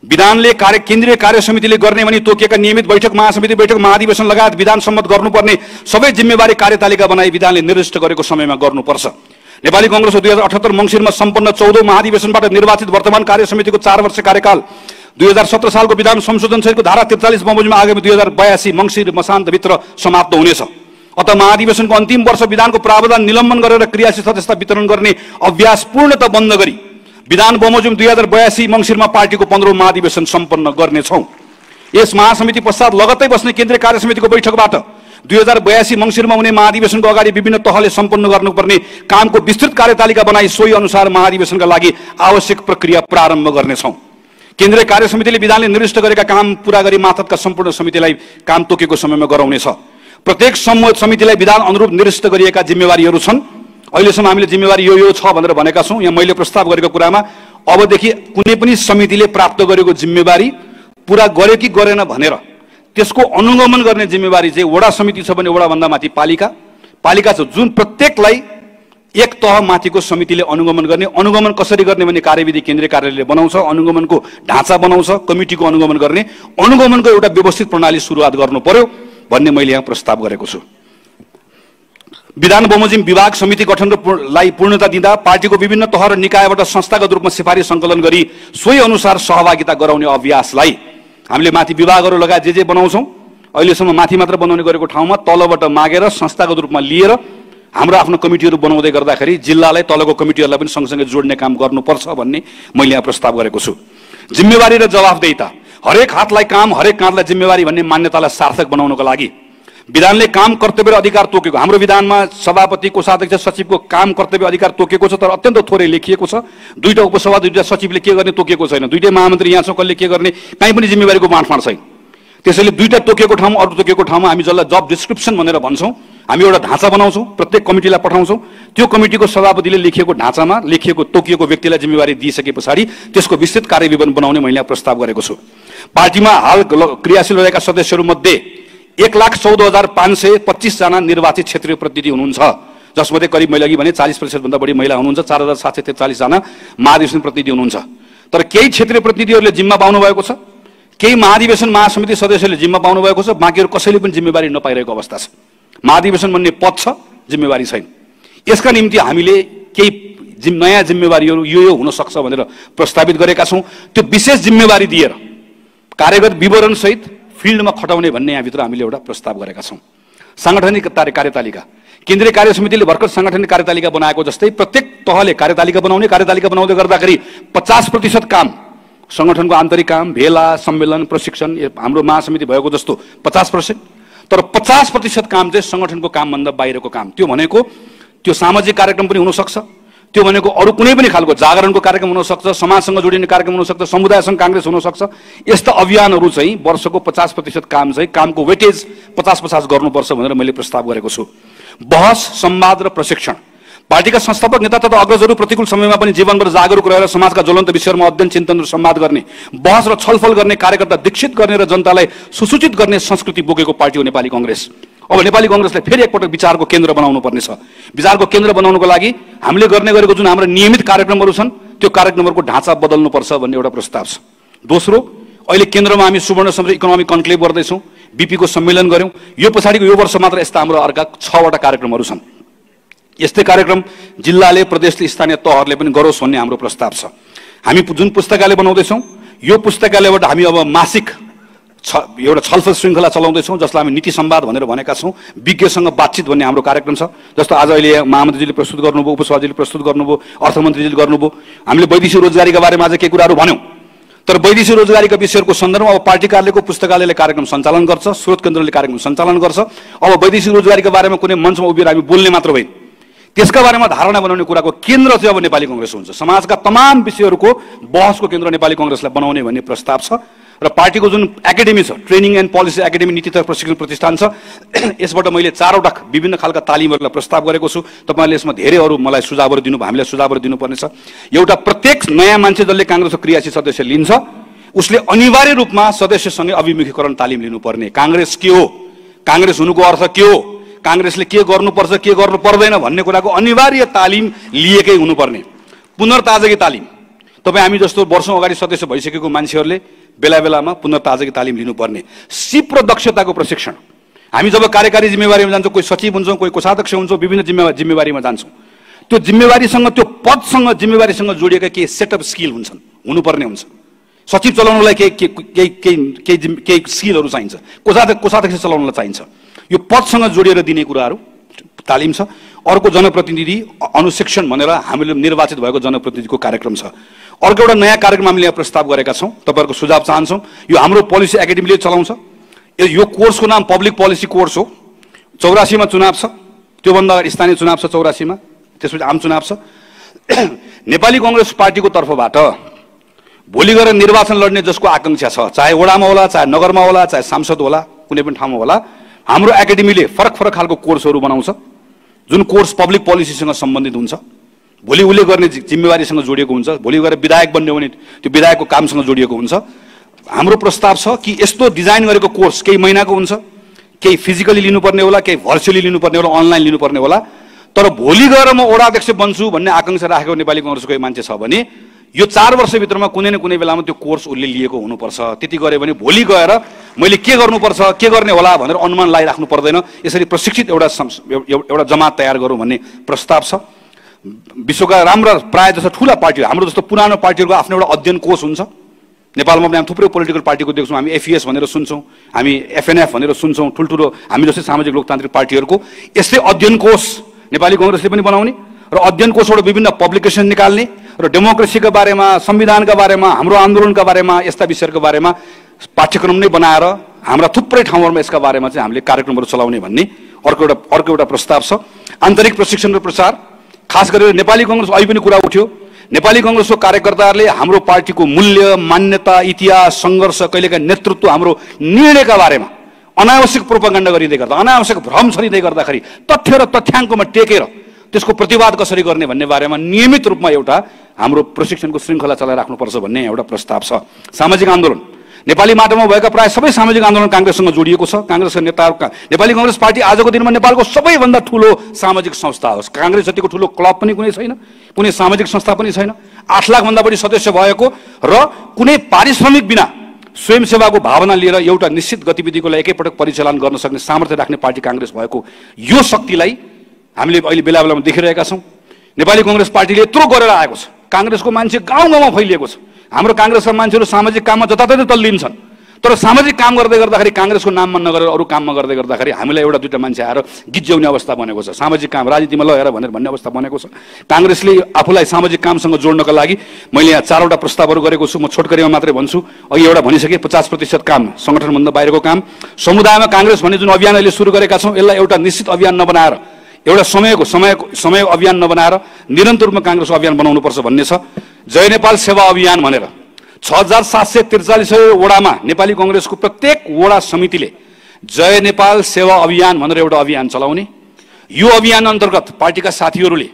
विधानले केन्द्रीय कार्य समितिले गर्ने भनी तोकिएका नियमित बैठक, महासमिति बैठक, महाधिवेशन लगायत विधान सम्मत गर्नुपर्ने सबै जिम्मेवारी कार्यतालिका बनाई विधानले निर्दिष्ट गरेको समयमा गर्नुपर्छ। नेपाली कांग्रेसको 2078 मङ्सिरमा सम्पन्न 14औं महाधिवेशनबाट निर्वाचित वर्तमान कार्य समितिको 4 वर्ष कार्यकाल 2017 सालको विधान संशोधन सहितको धारा 43 बमोजिममा आगामी 2082 मङ्सिर मसान्तभित्र समाप्त हुनेछ। अत महाधिवेशनको अन्तिम वर्ष विधानको प्रावधान निलम्बन गरेर क्रियाशील सदस्यता वितरण गर्ने अभ्यास पूर्णतः बन्द गरी विधान बमोजिम 2082 मङ्सिरमा पार्टीको 15औं महाधिवेशन सम्पन्न गर्नेछौँ। यस महासमिति पश्चात लगत्तै बस्ने केन्द्रीय कार्य समितिको बैठकबाट 2082 मङ्सिरमा हुने महाधिवेशनको अगाडि विभिन्न तहले सम्पन्न गर्नुपर्ने कामको विस्तृत कार्यतालिका बनाई सोही अनुसार महाधिवेशनका लागि आवश्यक प्रक्रिया प्रारम्भ गर्नेछौँ। केन्द्रीय कार्य समितिले विधानले निर्दिष्ट गरेका काम पूरा गरी मातहतका सम्पूर्ण समितिलाई काम तोकेको समयमा गराउनेछ। प्रत्येक समितिलाई विधान अनुरूप निर्दिष्ट गरिएका जिम्मेवारीहरू छन्। अहिलेसम्म हामीले जिम्मेवारी यो छ भनेर भनेका छौँ। यहाँ मैले प्रस्ताव गरेको कुरामा अबदेखि कुनै पनि समितिले प्राप्त गरेको जिम्मेवारी पूरा गर्यो कि गरेन भनेर त्यसको अनुगमन गर्ने जिम्मेवारी चाहिँ वडा समिति छ भने वडाभन्दा माथि पालिका छ, जुन प्रत्येकलाई एक तह माथिको समितिले अनुगमन गर्ने। अनुगमन कसरी गर्ने भने कार्यविधि केन्द्रीय कार्यालयले बनाउँछ, अनुगमनको ढाँचा बनाउँछ, कमिटीको अनुगमन गर्ने, अनुगमनको एउटा व्यवस्थित प्रणाली सुरुवात गर्नु पर्यो भन्ने मैले यहाँ प्रस्ताव गरेको छु। विधान बमोजिम विभाग समिति गठनलाई पूर्णता दिँदा पार्टीको विभिन्न तह र निकायबाट संस्थागत रूपमा सिफारिस सङ्कलन गरी सोही अनुसार सहभागिता गराउने अभ्यासलाई हामीले माथि विभागहरू लगायत जे बनाउँछौँ अहिलेसम्म माथि मात्र बनाउने गरेको ठाउँमा तलबाट मागेर संस्थागत रूपमा लिएर हाम्रो आफ्नो कमिटीहरू बनाउँदै गर्दाखेरि जिल्लालाई तलको कमिटीहरूलाई पनि सँगसँगै जोड्ने काम गर्नुपर्छ भन्ने मैले यहाँ प्रस्ताव गरेको छु। जिम्मेवारी र जवाफदेहिता, हरेक हातलाई काम, हरेक काँधलाई जिम्मेवारी भन्ने मान्यतालाई सार्थक बनाउनको लागि विधानले काम, कर्तव्य र अधिकार तोकेको, हाम्रो विधानमा सभापति, कोषाध्यक्ष, सचिवको काम, कर्तव्य, अधिकार तोकेको छ, तर अत्यन्त थोरै लेखिएको छ। 2टा उपसभा, 2टा सचिवले के गर्ने तोकेको छैन। 2टै महामन्त्री यहाँ छ, कसले के गर्ने कहीँ पनि जिम्मेवारीको बाँडफाँड छैन। त्यसैले 2टा तोकेको ठाउँमा अरू तोकेको ठाउँमा हामी जसलाई जब डिस्क्रिप्सन भनेर भन्छौँ, हामी एउटा ढाँचा बनाउँछौँ, प्रत्येक कमिटीलाई पठाउँछौँ। त्यो कमिटीको सभापतिले लेखिएको ढाँचामा लेखिएको तोकिएको व्यक्तिलाई जिम्मेवारी दिइसके पछाडि त्यसको विस्तृत कार्यविवरण बनाउने मैले यहाँ प्रस्ताव गरेको छु। पार्टीमा हाल क्रियाशील रहेका सदस्यहरूमध्ये 1,14,525 जना निर्वाचित क्षेत्रीय प्रतिनिधि हुनुहुन्छ, जसमध्ये करिब मैले अघि भने 40% भन्दा बढी महिला हुनुहुन्छ। 4,743 जना महाधिवेशन प्रतिनिधि हुनुहुन्छ। तर केही क्षेत्रीय प्रतिनिधिहरूले जिम्मा पाउनु भएको छ, केही महाधिवेशन महासमिति सदस्यहरूले जिम्मा पाउनु भएको छ, बाँकीहरू कसैले पनि जिम्मेवारी नपाइरहेको अवस्था छ। महाधिवेशन भन्ने पद छ, जिम्मेवारी छैन। यसका निम्ति हामीले केही नयाँ जिम्मेवारीहरू यो हुन सक्छ भनेर प्रस्तावित गरेका छौँ। त्यो विशेष जिम्मेवारी दिएर कार्यगत विवरण सहित फिल्डमा खटाउने भन्ने यहाँभित्र हामीले एउटा प्रस्ताव गरेका छौँ। साङ्गठनिक कार्यतालिका, केन्द्रीय कार्य समितिले भर्खर साङ्गठनिक कार्यतालिका बनाएको जस्तै प्रत्येक तहले कार्यतालिका बनाउँदै गर्दाखेरि 50% काम सङ्गठनको आन्तरिक काम, भेला, सम्मेलन, प्रशिक्षण, हाम्रो महासमिति भएको जस्तो 50%, तर 50% काम चाहिँ सङ्गठनको कामभन्दा बाहिरको काम। त्यो भनेको त्यो सामाजिक कार्यक्रम पनि हुनसक्छ, त्यो भनेको अरू कुनै पनि खालको जागरणको कार्यक्रम हुनसक्छ, समाजसँग जोडिने कार्यक्रम हुनसक्छ, समुदायसँग काङ्ग्रेस हुनसक्छ। यस्ता अभियानहरू चाहिँ वर्षको 50% काम चाहिँ कामको वेटेज 50-50 गर्नुपर्छ भनेर मैले प्रस्ताव गरेको छु। बहस, संवाद र प्रशिक्षण, पार्टीका संस्थापक नेता तथा अग्रजहरू प्रतिकूल समयमा पनि जीवनभर जागरुक रहेर समाजका ज्वलन्त विषयहरूमा अध्ययन, चिन्तन र संवाद गर्ने, बहस र छलफल गर्ने, कार्यकर्ता दीक्षित गर्ने र जनतालाई सुसूचित गर्ने संस्कृति बोकेको पार्टी हो नेपाली कांग्रेस। अब नेपाली कांग्रेसलाई फेरि एकपटक विचारको केन्द्र बनाउनु पर्नेछ। विचारको केन्द्र बनाउनको लागि हामीले गर्ने गरेको जुन हाम्रो नियमित कार्यक्रमहरू छन् त्यो कार्यक्रमहरूको ढाँचा बदल्नुपर्छ भन्ने एउटा प्रस्ताव छ। दोस्रो, अहिले केन्द्रमा हामी सुवर्ण समुद्र इकोनोमिक कन्क्लेभ गर्दैछौँ, बीपीको सम्मेलन गऱ्यौँ। यो पछाडिको यो वर्ष मात्र यस्ता हाम्रो अर्का 6वटा कार्यक्रमहरू छन्। यस्तै कार्यक्रम जिल्लाले, प्रदेशले, स्थानीय तहहरूले पनि गरोस् भन्ने हाम्रो प्रस्ताव छ। हामी जुन पुस्तकालय बनाउँदैछौँ यो पुस्तकालयबाट हामी अब मासिक एउटा छलफल श्रृङ्खला चलाउँदैछौँ, जसलाई हामी नीति संवाद भनेर भनेका छौँ। विज्ञसँग बातचित भन्ने हाम्रो कार्यक्रम छ। जस्तो आज अहिले महामन्त्रीजीले प्रस्तुत गर्नुभयो, उपसभापतिले प्रस्तुत गर्नुभयो, अर्थमन्त्रीजीले गर्नुभयो। हामीले वैदेशिक रोजगारीका बारेमा आज केही कुराहरू भन्यौँ, तर वैदेशिक रोजगारीका विषयहरूको सन्दर्भमा अब पार्टी कार्यालयको पुस्तकालयले कार्यक्रम सञ्चालन गर्छ, स्रोत केन्द्रले कार्यक्रम सञ्चालन गर्छ। अब वैदेशिक रोजगारीका बारेमा कुनै मञ्चमा उभिएर हामी बोल्ने मात्र होइन, त्यसका बारेमा धारणा बनाउने कुराको केन्द्र चाहिँ अब नेपाली कांग्रेस हुन्छ। समाजका तमाम विषयहरूको बहसको केन्द्र नेपाली कांग्रेसलाई बनाउने भन्ने प्रस्ताव छ। र पार्टीको जुन एकाडेमी छ, ट्रेनिङ एन्ड पोलिसी एकाडेमी, नीति तथा प्रशिक्षण प्रतिष्ठान छ, यसबाट मैले 4वटा विभिन्न खालका तालिमहरूलाई प्रस्ताव गरेको छु। तपाईँहरूले यसमा धेरैहरू मलाई सुझावहरू दिनुभयो, हामीलाई सुझावहरू दिनुपर्नेछ। एउटा प्रत्येक नयाँ मान्छे जसले कांग्रेसको क्रियाशील सदस्य लिन्छ उसले अनिवार्य रूपमा सदस्यसँगै अभिमुखीकरण तालिम लिनुपर्ने। कांग्रेस के हो, कांग्रेस हुनुको अर्थ के हो, कांग्रेसले के गर्नुपर्छ के गर्नु पर्दैन भन्ने कुराको अनिवार्य तालिम लिएकै हुनुपर्ने। पुनर्ताजगी तालिम, तपाईँ हामी जस्तो वर्षौं अगाडि सदस्य भइसकेको मान्छेहरूले बेला बेलामा पुनर्ताजागी तालिम लिनुपर्ने, सिप र दक्षताको प्रशिक्षण। हामी जब कार्यकारी जिम्मेवारीमा जान्छौँ, कोही सचिव हुन्छौँ, कोही कोषाध्यक्ष हुन्छौँ, विभिन्न जिम्मेवारीमा जान्छौँ, त्यो जिम्मेवारीसँग, त्यो पदसँग, जिम्मेवारीसँग जोडिएका केही सेटअप स्किल हुन्छन्, हुनुपर्ने हुन्छ। सचिव चलाउनलाई केही स्किलहरू चाहिन्छ, कोषाध्यक्ष चलाउनलाई चाहिन्छ। यो पदसँग जोडिएर दिने कुराहरू तालिम छ। अर्को जनप्रतिनिधि अनुशिक्षण भनेर हामीले निर्वाचित भएको जनप्रतिनिधिको कार्यक्रम छ। अर्को एउटा नयाँ कार्यक्रम हामीले यहाँ प्रस्ताव गरेका छौँ, तपाईँहरूको सुझाव चाहन्छौँ। यो हाम्रो पोलिसी एकाडेमीले चलाउँछ। यो कोर्सको नाम पब्लिक पोलिसी कोर्स हो। 84 मा चुनाव छ, त्योभन्दा अगाडि स्थानीय चुनाव छ 84 मा, त्यसपछि आम चुनाव छ। नेपाली कांग्रेस पार्टीको तर्फबाट भोलि गएर निर्वाचन लड्ने जसको आकांक्षा छ, चाहे वडामा होला, चाहे नगरमा होला, चाहे सांसद होला, कुनै पनि ठाउँमा होला, हाम्रो एकाडेमीले फरक फरक खालको कोर्सहरू बनाउँछ, जुन कोर्स पब्लिक पोलिसीसँग सम्बन्धित हुन्छ। भोलि उसले गर्ने जिम्मेवारीसँग जोडिएको हुन्छ। भोलि गएर विधायक बन्ने भने त्यो विधायकको कामसँग जोडिएको हुन्छ। हाम्रो प्रस्ताव छ कि यस्तो डिजाइन गरेको कोर्स केही महिनाको हुन्छ, केही फिजिकली लिनुपर्ने होला, केही भर्चुअली लिनुपर्ने होला, अनलाइन लिनुपर्ने होला। तर भोलि गएर म वडाध्यक्ष बन्छु भन्ने आकांक्षा राखेको नेपाली कांग्रेसको कोही मान्छे छ भने यो 4 वर्षभित्रमा कुनै न कुनै बेलामा त्यो कोर्स उसले लिएको हुनुपर्छ। त्यति गरे भने भोलि गएर मैले के गर्नुपर्छ, के गर्ने होला भनेर अनुमान लगाइराख्नु पर्दैन। यसरी प्रशिक्षित एउटा जमात तयार गरौँ भन्ने प्रस्ताव छ। विश्वका राम्रा प्राय जस्तो ठुला पार्टी, हाम्रो जस्तो पुरानो पार्टीहरूको आफ्नो एउटा अध्ययन कोष हुन्छ। नेपालमा पनि हामी थुप्रै पोलिटिकल पार्टीको देख्छौँ। हामी एफईएस भनेर सुन्छौँ, हामी एफएनएफ भनेर सुन्छौँ, ठुल्ठुलो हामी जस्तै सामाजिक लोकतान्त्रिक पार्टीहरूको यस्तै अध्ययन कोष नेपाली कांग्रेसले पनि बनाउने र अध्ययन कोषबाट विभिन्न पब्लिकेसन निकाल्ने र डेमोक्रेसीका बारेमा, संविधानका बारेमा, हाम्रो आन्दोलनका बारेमा, यस्ता विषयहरूको बारेमा पाठ्यक्रम नै बनाएर हाम्रा थुप्रै ठाउँहरूमा यसका बारेमा चाहिँ हामीले कार्यक्रमहरू चलाउने भन्ने अर्को एउटा प्रस्ताव छ। आन्तरिक प्रशिक्षण र प्रचार, खास गरेर नेपाली कांग्रेस अहिले पनि कुरा उठ्यो। नेपाली कांग्रेसको कार्यकर्ताहरूले हाम्रो पार्टीको मूल्य, मान्यता, इतिहास, सङ्घर्ष, कहिलेका नेतृत्व, हाम्रो निर्णयका बारेमा अनावश्यक प्रोपागण्डा गरिँदै गर्दा, अनावश्यक भ्रम छरिँदै गर्दाखेरि तथ्य र तथ्याङ्कमा टेकेर त्यसको प्रतिवाद कसरी गर्ने भन्ने बारेमा नियमित रूपमा एउटा हाम्रो प्रशिक्षणको श्रृङ्खला चलाइराख्नुपर्छ भन्ने एउटा प्रस्ताव छ। सामाजिक आन्दोलन, नेपाली माटोमा भएका प्राय सबै सामाजिक आन्दोलन कांग्रेससँग जोडिएको छ। कांग्रेसका नेताहरूका नेपाली कांग्रेस पार्टी आजको दिनमा नेपालको सबैभन्दा ठुलो सामाजिक संस्था हो। कांग्रेस जतिको ठुलो क्लब पनि कुनै छैन, कुनै सामाजिक संस्था पनि छैन। 8 लाख भन्दा बढी सदस्य भएको र कुनै पारिश्रमिक बिना स्वयंसेवाको भावना लिएर एउटा निश्चित गतिविधिको लागि एकैपटक परिचालन गर्न सक्ने सामर्थ्य राख्ने पार्टी कांग्रेस भएको यो शक्तिलाई हामीले अहिले बेला बेलामा देखिरहेका छौँ। नेपाली कांग्रेस पार्टीले यत्रो गरेर आएको छ। कांग्रेसको मान्छे गाउँ गाउँमा फैलिएको छ। हाम्रो कांग्रेसका मान्छेहरू सामाजिक काममा जताततै तल्लिन्छन्, तर सामाजिक काम गर्दै गर्दाखेरि कांग्रेसको नाममा नगरेर अरू काममा गर्दै गर्दाखेरि हामीलाई एउटा दुईटा मान्छे आएर गिज्याउने अवस्था बनेको छ। सामाजिक काम राजनीतिमा लगेर भनेर भन्ने अवस्था बनेको छ। कांग्रेसले आफूलाई सामाजिक कामसँग जोड्नका लागि मैले यहाँ 4वटा प्रस्तावहरू गरेको छु। म छोटकरीमा मात्रै भन्छु। अघि एउटा भनिसके 50% काम संगठनभन्दा बाहिरको काम। समुदायमा कांग्रेस भन्ने जुन अभियान अहिले सुरु गरेका छौँ, यसलाई एउटा निश्चित अभियान नबनाएर, एउटा समय अभियान नबनाएर निरन्तर रूपमा कांग्रेसको अभियान बनाउनुपर्छ भन्ने छ। जय नेपाल सेवा अभियान भनेर 6743 वडामा नेपाली कांग्रेसको प्रत्येक वडा समितिले जय नेपाल सेवा अभियान भनेर एउटा अभियान चलाउने। यो अभियान अन्तर्गत पार्टीका साथीहरूले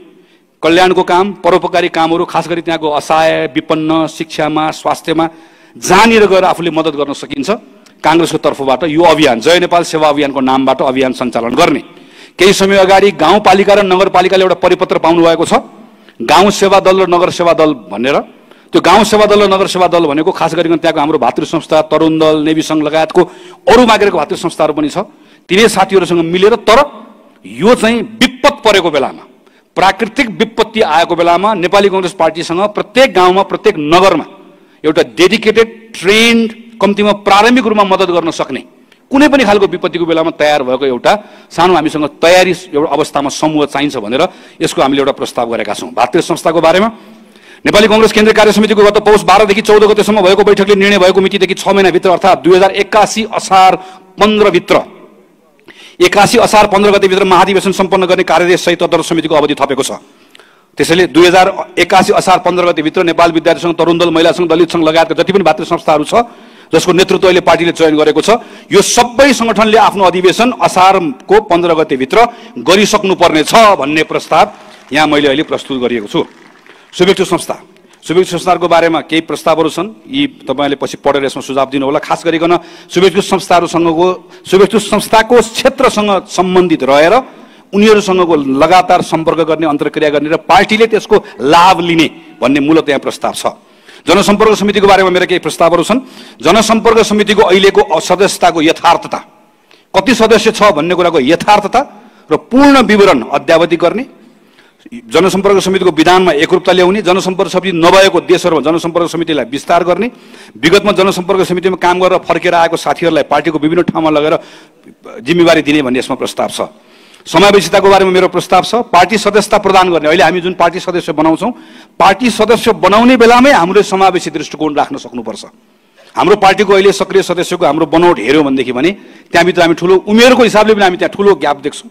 कल्याणको काम, परोपकारी कामहरू, खास गरी त्यहाँको असहाय, विपन्न, शिक्षामा, स्वास्थ्यमा जहाँनिर गएर आफूले मद्दत गर्न सकिन्छ, कांग्रेसको तर्फबाट यो अभियान जय नेपाल सेवा अभियानको नामबाट अभियान सञ्चालन गर्ने। केही समय अगाडि गाउँपालिका र नगरपालिकाले एउटा परिपत्र पाउनु भएको छ, गाउँ सेवा दल र नगर सेवा दल भनेर। त्यो गाउँ सेवा दल र नगर सेवा दल भनेको खास गरिकन त्यहाँको हाम्रो भातृ संस्था, तरुण दल, नेवी सङ्घ लगायतको अरू मागेको भातृ संस्थाहरू पनि छ। तिनै साथीहरूसँग मिलेर, तर यो चाहिँ विपद परेको बेलामा, प्राकृतिक विपत्ति आएको बेलामा नेपाली कांग्रेस पार्टीसँग प्रत्येक गाउँमा, प्रत्येक नगरमा एउटा डेडिकेटेड, ट्रेन्ड, कम्तीमा प्रारम्भिक रूपमा मद्दत गर्न सक्ने, कुनै पनि खालको विपत्तिको बेलामा तयार भएको एउटा सानो हामीसँग तयारी एउटा अवस्थामा समूह चाहिन्छ भनेर यसको हामीले एउटा प्रस्ताव गरेका छौँ। भातृ संस्थाको बारेमा नेपाली कांग्रेस केन्द्रीय कार्य समितिको गत पौष 12 देखि 14 गतेसम्म भएको बैठकले निर्णय भएको मितिदेखि 6 महिनाभित्र अर्थात् 2081 असार 15 भित्र 81 असार 15 गतेभित्र महाधिवेशन सम्पन्न गर्ने कार्यदेश सहित तदर्थ समितिको अवधि थपेको छ। त्यसैले 2081 असार 15 गतेभित्र नेपाल विद्यार्थी सङ्घ, तरुण दल, महिला सङ्घ, दलित सङ्घ लगायतका जति पनि भातृ संस्थाहरू छ जसको नेतृत्व अहिले पार्टीले चयन गरेको छ, यो सबै सङ्गठनले आफ्नो अधिवेशन असारको 15 गतेभित्र गरिसक्नुपर्ने छ भन्ने प्रस्ताव यहाँ मैले अहिले प्रस्तुत गरिएको छु। शुभेच्छु संस्थाहरूको बारेमा केही प्रस्तावहरू छन्, यी तपाईँले पछि पढेर यसमा सुझाव दिनु होला। खास गरिकन शुभेच्छु संस्थाको क्षेत्रसँग सम्बन्धित रहेर उनीहरूसँगको लगातार सम्पर्क गर्ने, अन्तर्क्रिया गर्ने र पार्टीले त्यसको लाभ लिने भन्ने मूलतः यहाँ प्रस्ताव छ। जनसम्पर्क समितिको बारेमा मेरा केही प्रस्तावहरू छन्। जनसम्पर्क समितिको अहिलेको सदस्यताको यथार्थता, कति सदस्य छ भन्ने कुराको यथार्थता र पूर्ण विवरण अद्यावधि गर्ने, जनसम्पर्क समितिको विधानमा एकरूपता ल्याउने, जनसम्पर्क समिति नभएको देशहरूमा जनसम्पर्क समितिलाई विस्तार गर्ने, विगतमा जनसम्पर्क समितिमा काम गरेर फर्केर आएको साथीहरूलाई पार्टीको विभिन्न ठाउँमा लगेर जिम्मेवारी दिने भन्ने यसमा प्रस्ताव छ। समावेशिताको बारेमा मेरो प्रस्ताव छ। पार्टी सदस्यता प्रदान गर्ने, अहिले हामी जुन पार्टी सदस्य बनाउँछौँ, पार्टी सदस्य बनाउने बेलामै हामीले समावेशी दृष्टिकोण राख्न सक्नुपर्छ। हाम्रो पार्टीको अहिले सक्रिय सदस्यको हाम्रो बनौट हेऱ्यौँ भनेदेखि भने त्यहाँभित्र हामी ठुलो उमेरको हिसाबले पनि हामी त्यहाँ ठुलो ग्याप देख्छौँ,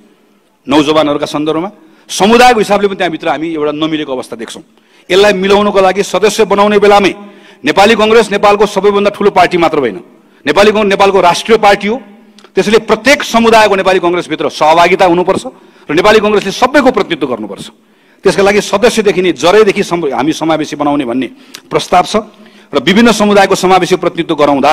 नौजवानहरूका सन्दर्भमा समुदायको हिसाबले पनि त्यहाँभित्र हामी एउटा नमिलेको अवस्था देख्छौँ। यसलाई मिलाउनको लागि सदस्य बनाउने बेलामै नेपाली कङ्ग्रेस नेपालको सबैभन्दा ठुलो पार्टी मात्र होइन, नेपाली कङ्ग्रेस नेपालको राष्ट्रिय पार्टी हो। त्यसैले प्रत्येक समुदायको नेपाली कङ्ग्रेसभित्र सहभागिता हुनुपर्छ र नेपाली कङ्ग्रेसले सबैको प्रतिनिधित्व गर्नुपर्छ। त्यसका लागि सदस्यदेखि नै जरैदेखि हामी समावेशी बनाउने भन्ने प्रस्ताव छ र विभिन्न समुदायको समावेशी प्रतिनिधित्व गराउँदा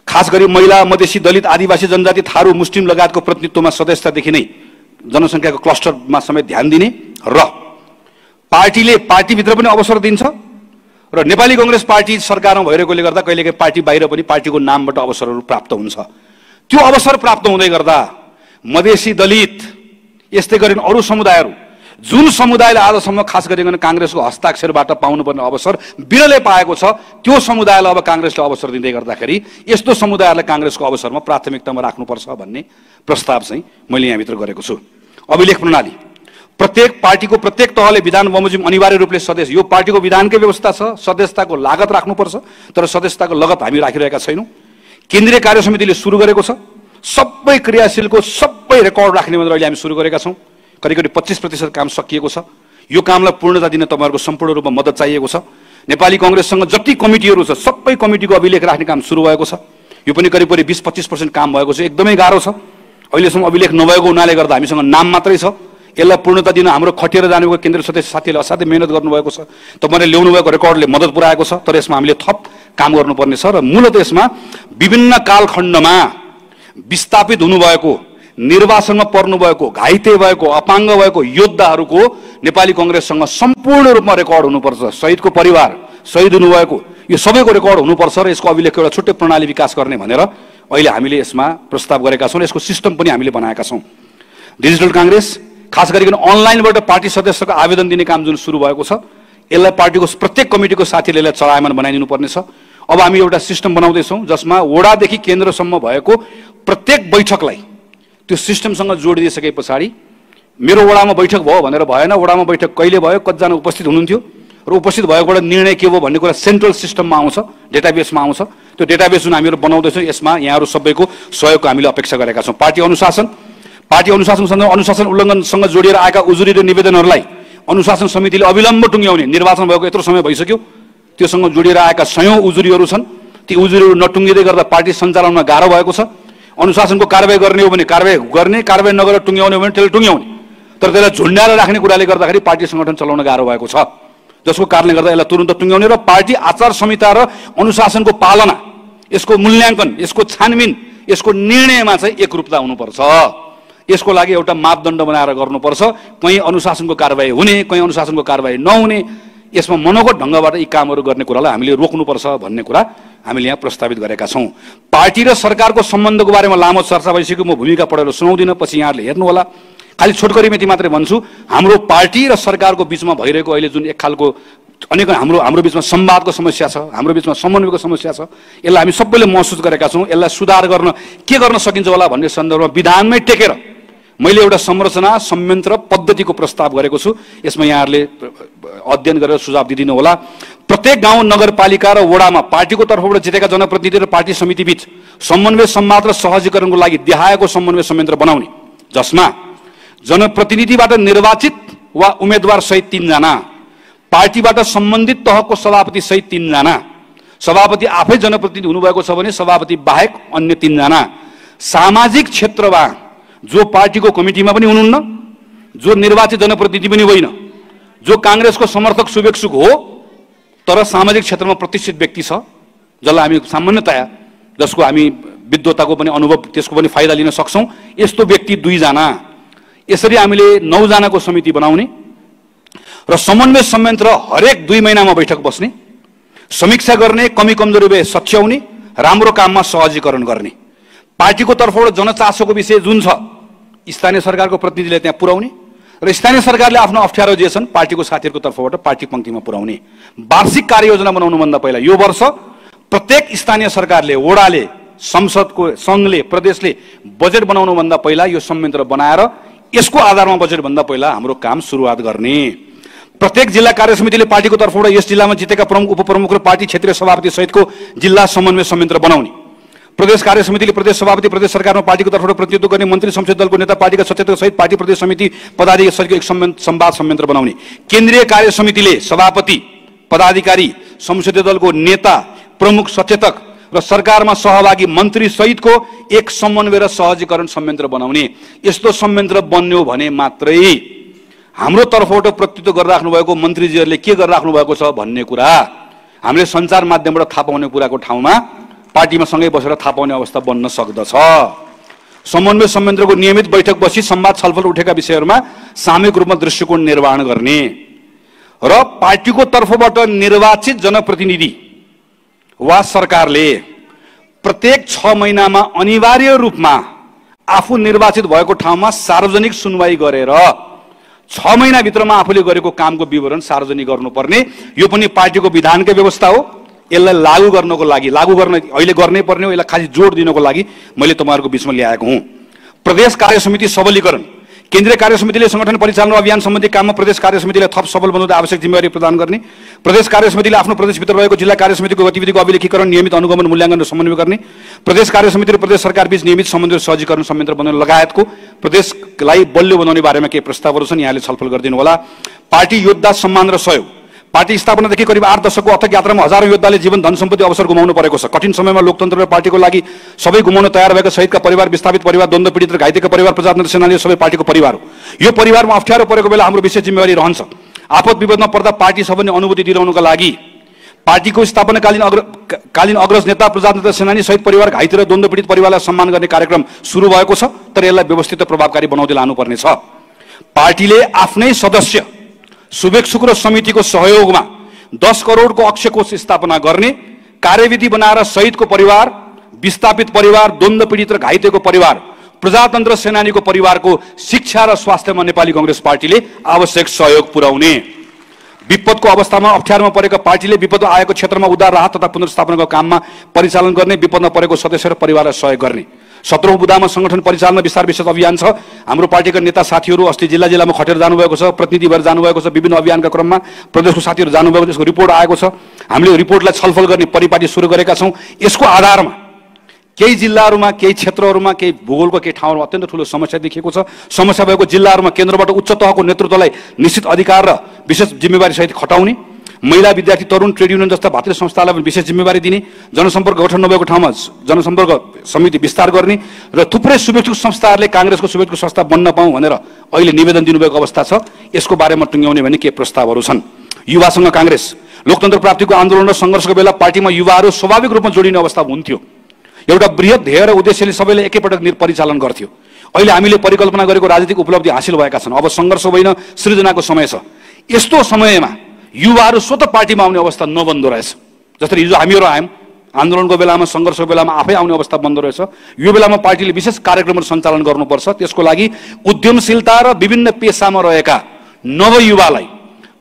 खास गरी महिला, मधेसी, दलित, आदिवासी जनजाति, थारू, मुस्लिम लगायतको प्रतिनिधित्वमा सदस्यतादेखि नै जनसङ्ख्याको क्लस्टरमा समेत ध्यान दिने र पार्टीले पार्टीभित्र पनि अवसर दिन्छ र नेपाली कङ्ग्रेस पार्टी सरकारमा भइरहेकोले गर्दा कहिलेकाहीँ पार्टी बाहिर पनि पार्टीको नामबाट अवसरहरू प्राप्त हुन्छ। त्यो अवसर प्राप्त हुँदै गर्दा मधेसी, दलित, यस्तै गरी अरू समुदायहरू जुन समुदायले आजसम्म खास गरिकन काङ्ग्रेसको हस्ताक्षरबाट पाउनुपर्ने अवसर बिरलै पाएको छ, त्यो समुदायलाई अब काङ्ग्रेसले अवसर दिँदै गर्दाखेरि यस्तो समुदायहरूलाई काङ्ग्रेसको अवसरमा प्राथमिकतामा राख्नुपर्छ भन्ने प्रस्ताव चाहिँ मैले यहाँभित्र गरेको छु। अभिलेख प्रणाली, प्रत्येक पार्टीको प्रत्येक तहले विधान बमोजिम अनिवार्य रूपले सदस्य, यो पार्टीको विधानकै व्यवस्था छ, सदस्यताको लागत राख्नुपर्छ, तर सदस्यताको लगत हामी राखिरहेका छैनौँ। केन्द्रीय कार्य समितिले सुरु गरेको छ, सबै क्रियाशीलको सबै रेकर्ड राख्ने भनेर अहिले हामी सुरु गरेका छौँ। करिब करिब 25% काम सकिएको छ। यो कामलाई पूर्णता दिन तपाईँहरूको सम्पूर्ण रूपमा मद्दत चाहिएको छ। नेपाली कङ्ग्रेससँग जति कमिटीहरू छ सबै कमिटीको अभिलेख राख्ने काम सुरु भएको छ। यो पनि करिब करिब 20-25% काम भएको छ। एकदमै गाह्रो छ, अहिलेसम्म अभिलेख नभएको हुनाले गर्दा हामीसँग नाम मात्रै छ। यसलाई पूर्णता दिन हाम्रो खटिएर जानेको केन्द्रीय सदस्य साथीहरूले असाध्यै मेहनत गर्नुभएको छ। तपाईँले ल्याउनु भएको रेकर्डले मद्दत पुर्याएको छ, तर यसमा हामीले थप काम गर्नुपर्ने छ र मूलतः यसमा विभिन्न कालखण्डमा विस्थापित हुनुभएको, निर्वाचनमा पर्नुभएको, घाइते भएको, अपाङ्ग भएको योद्धाहरूको नेपाली कङ्ग्रेससँग सम्पूर्ण रूपमा रेकर्ड हुनुपर्छ। शहीदको परिवार, शहीद हुनुभएको, यो सबैको रेकर्ड हुनुपर्छ र यसको अभिलेखको एउटा छुट्टै प्रणाली विकास गर्ने भनेर अहिले हामीले यसमा प्रस्ताव गरेका छौँ। यसको सिस्टम पनि हामीले बनाएका छौँ। डिजिटल काङ्ग्रेस, खास गरिकन अनलाइनबाट पार्टी सदस्यको आवेदन दिने काम जुन सुरु भएको छ, यसलाई पार्टीको प्रत्येक कमिटीको साथीले यसलाई चलायमान बनाइदिनु पर्नेछ। अब हामी एउटा सिस्टम बनाउँदैछौँ जसमा वडादेखि केन्द्रसम्म भएको प्रत्येक बैठकलाई त्यो सिस्टमसँग जोडिदिइसके पछाडि मेरो वडामा बैठक भयो भनेर भएन, वडामा बैठक कहिले भयो, कतिजना उपस्थित हुनुहुन्थ्यो र उपस्थित भएको निर्णय के भयो भन्ने कुरा सेन्ट्रल सिस्टममा आउँछ, डेटाबेसमा आउँछ। त्यो डेटाबेस जुन हामीहरू बनाउँदैछौँ यसमा यहाँहरू सबैको सहयोगको हामीले अपेक्षा गरेका छौँ। पार्टी अनुशासन उल्लङ्घनसँग जोडिएर आएका उजुरी र निवेदनहरूलाई अनुशासन समितिले अविलम्ब टुङ्ग्याउने, निर्वाचन भएको यत्रो समय भइसक्यो, त्योसँग जोडिएर आएका सयौं उजुरीहरू छन्। ती उजुरीहरू नटुङ्गिँदै गर्दा पार्टी सञ्चालनमा गाह्रो भएको छ। अनुशासनको कारबाही गर्ने हो भने कारबाही गर्ने, कारबाही नगरेर टुङ्ग्याउने हो भने त्यसले टुङ्ग्याउने, तर त्यसलाई झुन्ड्याएर राख्ने कुराले गर्दाखेरि पार्टी सङ्गठन चलाउन गाह्रो भएको छ, जसको कारणले गर्दा यसलाई तुरुन्त टुङ्ग्याउने र पार्टी आचार संहिता र अनुशासनको पालना, यसको मूल्याङ्कन, यसको छानबिन, यसको निर्णयमा चाहिँ एकरूपता हुनुपर्छ। यसको लागि एउटा मापदण्ड बनाएर गर्नुपर्छ। कहीँ अनुशासनको कारबाही हुने, कहीँ अनुशासनको कारबाही नहुने, यसमा मनोगत ढङ्गबाट यी कामहरू गर्ने कुरालाई हामीले रोक्नुपर्छ भन्ने कुरा हामीले यहाँ प्रस्तावित गरेका छौँ। पार्टी र सरकारको सम्बन्धको बारेमा लामो चर्चा भइसक्यो, म भूमिका पढेर सुनाउँदिनँ, पछि यहाँहरूले हेर्नुहोला। खालि छोटकरीमेती मात्रै भन्छु, हाम्रो पार्टी र सरकारको बिचमा भइरहेको अहिले जुन एक खालको अनेक हाम्रो बिचमा संवादको समस्या छ, हाम्रो बिचमा समन्वयको समस्या छ, यसलाई हामी सबैले महसुस गरेका छौँ। यसलाई सुधार गर्न के गर्न सकिन्छ होला भन्ने सन्दर्भमा विधानमै टेकेर मैले एउटा संरचना, संयन्त्र, पद्धतिको प्रस्ताव गरेको छु। यसमा यहाँहरूले अध्ययन गरेर सुझाव दिदिनु होला। प्रत्येक गाउँ, नगरपालिका र वडामा पार्टीको तर्फबाट जितेका जनप्रतिनिधि र पार्टी समिति बीच समन्वय, संवाद र सहजीकरणको लागि देहायको समन्वय संयन्त्र बनाउने, जसमा जनप्रतिनिधिबाट निर्वाचित वा उम्मेदवार सहित 3 जना, पार्टीबाट सम्बन्धित तहको सभापति सहित 3 जना, सभापति आफै जनप्रतिनिधि हुनुभएको छ भने सभापति बाहेक अन्य 3 जना, सामाजिक क्षेत्रमा जो पार्टीको कमिटीमा पनि हुनुहुन्न, जो निर्वाचित जनप्रतिनिधि पनि होइन, जो काङ्ग्रेसको समर्थक शुभेच्छुक हो तर सामाजिक क्षेत्रमा प्रतिष्ठित व्यक्ति छ, जसलाई हामी सामान्यतया जसको हामी विद्वताको पनि अनुभव, त्यसको पनि फाइदा लिन सक्छौँ, यस्तो व्यक्ति 2 जना। यसरी हामीले 9 जनाको समिति बनाउने र समन्वय संयन्त्र हरेक 2 महिनामा बैठक बस्ने समीक्षा गर्ने, कमी कमजोरी भए सच्याउने, राम्रो काममा सहजीकरण गर्ने, पार्टीको तर्फबाट जनचासोको विषय जुन छ स्थानीय सरकारको प्रतिनिधिले त्यहाँ पुर्याउने र स्थानीय सरकारले आफ्नो अप्ठ्यारो जे छन् पार्टीको साथीहरूको तर्फबाट पार्टी पंक्तिमा पुर्याउने। वार्षिक कार्ययोजना बनाउनुभन्दा पहिला यो वर्ष प्रत्येक स्थानीय सरकारले, वडाले, संसदको, संघले, प्रदेशले बजेट बनाउनुभन्दा पहिला यो संयन्त्र बनाएर यसको आधारमा बजेट भन्दा पहिला हाम्रो काम सुरुवात गर्ने। प्रत्येक जिल्ला कार्य समितिले पार्टीको तर्फबाट यस जिल्लामा जितेका प्रमुख, उपप्रमुख र पार्टी क्षेत्रीय सभापति सहितको जिल्ला समन्वय संयन्त्र बनाउने। प्रदेश कार्य समितिले प्रदेश सभापति, प्रदेश सरकारमा पार्टीको तर्फबाट प्रतिनिधित्व गर्ने मन्त्री, संसदीय दलको नेता, पार्टीका सचेतक सहित पार्टी प्रदेश समिति पदाधिकारी सहितको एक संवाद संयन्त्र बनाउने। केन्द्रीय कार्य समितिले सभापति, पदाधिकारी, संसदीय दलको नेता, प्रमुख सचेतक र सरकारमा सहभागी मन्त्री सहितको एक समन्वय र सहजीकरण संयन्त्र बनाउने। यस्तो संयन्त्र बन्यो भने मात्रै हाम्रो तर्फबाट प्रतिनिधित्व गरिराख्नु भएको मन्त्रीजीहरूले के गरिराख्नु भएको छ भन्ने कुरा हामीले सञ्चार माध्यमबाट थाहा पाउने कुराको ठाउँमा पार्टीमा सँगै बसेर थाहा पाउने अवस्था बन्न सक्दछ। समन्वय संयन्त्रको नियमित बैठक बसी संवाद छलफल उठेका विषयहरूमा सामूहिक रूपमा दृष्टिकोण निर्माण गर्ने र पार्टीको तर्फबाट निर्वाचित जनप्रतिनिधि वा सरकारले प्रत्येक 6 महिनामा अनिवार्य रूपमा आफू निर्वाचित भएको ठाउँमा सार्वजनिक सुनवाई गरेर 6 महिनाभित्रमा आफूले गरेको कामको विवरण सार्वजनिक गर्नुपर्ने। यो पनि पार्टीको विधानकै व्यवस्था हो। यसलाई लागू गर्नको लागि, लागू गर्न अहिले गर्नै पर्ने हो, यसलाई खाली जोड दिनको लागि मैले तपाईहरुको बीचमा ल्याएको हुँ। प्रदेश कार्य समिति सबलीकरण। केन्द्रीय कार्य समितिले संगठन परिचालन अभियान सम्बन्धी काममा प्रदेश कार्य समितिलाई थप सबल बनाउँदै आवश्यक जिम्मेवारी प्रदान गर्ने। प्रदेश कार्य समितिले आफ्नो प्रदेशभित्र रहेको जिल्ला कार्य समितिको गतिविधिको अभिलेखीकरण, नियमित अनुगमन, मूल्याङ्कन र समन्वय गर्ने। प्रदेश कार्य समिति र प्रदेश सरकार बीच नियमित समन्वय र सहजीकरण संयन्त्र बनाउने लगायतको प्रदेशलाई बलियो बनाउने बारेमा केही प्रस्तावहरू छन्, यहाँले छलफल गरिदिनु होला। पार्टी योद्धा सम्मान र सहयोग। पार्टी स्थापनादेखि करिब 8 दशकको अथक यात्रामा हजारौं योद्धाले जीवन, धन सम्पत्ति, अवसर गुमाउनु परेको छ। कठिन समयमा लोकतन्त्र र पार्टीको लागि सबै गुमाउन तयार भएका शहीदका परिवार, विस्थापित परिवार, द्वन्द्व पीडित र घाइतेका परिवार, प्रजातन्त्र सेनानी सबै पार्टीको परिवार हो। यो परिवारमा अप्ठ्यारो परेको बेला हाम्रो विशेष जिम्मेवारी रहन्छ। आपद विपदमा पर्दा पार्टी सबैले अनुभूति दिलाउनका लागि पार्टीको स्थापनाकालीन अग्रज नेता, प्रजातन्त्र सेनानी सहित परिवार, घाइते र द्वन्द्व पीडित परिवारलाई सम्मान गर्ने कार्यक्रम सुरु भएको छ, तर यसलाई व्यवस्थित र प्रभावकारी बनाउँदै लानुपर्ने छ। पार्टीले आफ्नै सदस्य, शुभेच्छुक र समितिको सहयोगमा 10 करोडको अक्षय कोष स्थापना गर्ने, कार्यविधि बनाएर शहीदको परिवार, विस्थापित परिवार, द्वन्द्व पीडित र घाइतेको परिवार, प्रजातन्त्र सेनानीको परिवारको शिक्षा र स्वास्थ्यमा नेपाली कांग्रेस पार्टीले आवश्यक सहयोग पुर्याउने। विपदको अवस्थामा अप्ठ्यारोमा परेका पार्टीले विपद आएको क्षेत्रमा उद्धार, राहत तथा पुनर्स्थापनाको काममा परिचालन गर्ने, विपदमा परेको सदस्य र परिवारलाई सहयोग गर्ने। 17औं बुदामा संगठन परिचालन विस्तार विशेष अभियान छ। हाम्रो पार्टीका नेता साथीहरू अस्ति जिल्ला जिल्लामा खटेर जानुभएको छ, प्रतिनिधि भएर जानुभएको छ। विभिन्न अभियानका क्रममा प्रदेशको साथीहरू जानुभएको छ, यसको रिपोर्ट आएको छ। हामीले रिपोर्टलाई छलफल गर्ने परिपाटी सुरु गरेका छौँ। यसको आधारमा केही जिल्लाहरूमा, केही क्षेत्रहरूमा, केही भूगोलको केही ठाउँहरूमा अत्यन्त ठूलो समस्या देखिएको छ। समस्या भएको जिल्लाहरूमा केन्द्रबाट उच्च तहको नेतृत्वलाई निश्चित अधिकार र विशेष जिम्मेवारी सहित खटाउने, महिला, विद्यार्थी, तरुण, ट्रेड युनियन जस्ता भातृ संस्थालाई पनि विशेष जिम्मेवारी दिने, जनसम्पर्क गठन नभएको ठाउँमा जनसम्पर्क समिति विस्तार गर्ने र थुप्रै शुभेच्छुक संस्थाहरूले कांग्रेसको शुभेच्छुक संस्था बन्न पाऊँ भनेर अहिले निवेदन दिनुभएको अवस्था छ। यसको बारेमा टुङ्ग्याउने भने के प्रस्तावहरू छन्। युवासँग कांग्रेस। लोकतन्त्र प्राप्तिको आन्दोलन र सङ्घर्षको बेला पार्टीमा युवाहरू स्वाभाविक रूपमा जोडिने अवस्था हुन्थ्यो। एउटा बृहत ध्येय र उद्देश्यले सबैले एकैपटक परिचालन गर्थ्यो। अहिले हामीले परिकल्पना गरेको राजनीतिक उपलब्धि हासिल भएका छन्। अब सङ्घर्ष होइन, सृजनाको समय छ। यस्तो समयमा युवाहरू स्वतः पार्टीमा आउने अवस्था नबन्दो रहेछ। जसरी हिजो हामीहरू आयौँ, आन्दोलनको बेलामा, सङ्घर्षको बेलामा आफै आउने अवस्था बन्दो रहेछ। यो बेलामा पार्टीले विशेष कार्यक्रमहरू सञ्चालन गर्नुपर्छ। त्यसको लागि उद्यमशीलता र विभिन्न पेसामा रहेका नवयुवालाई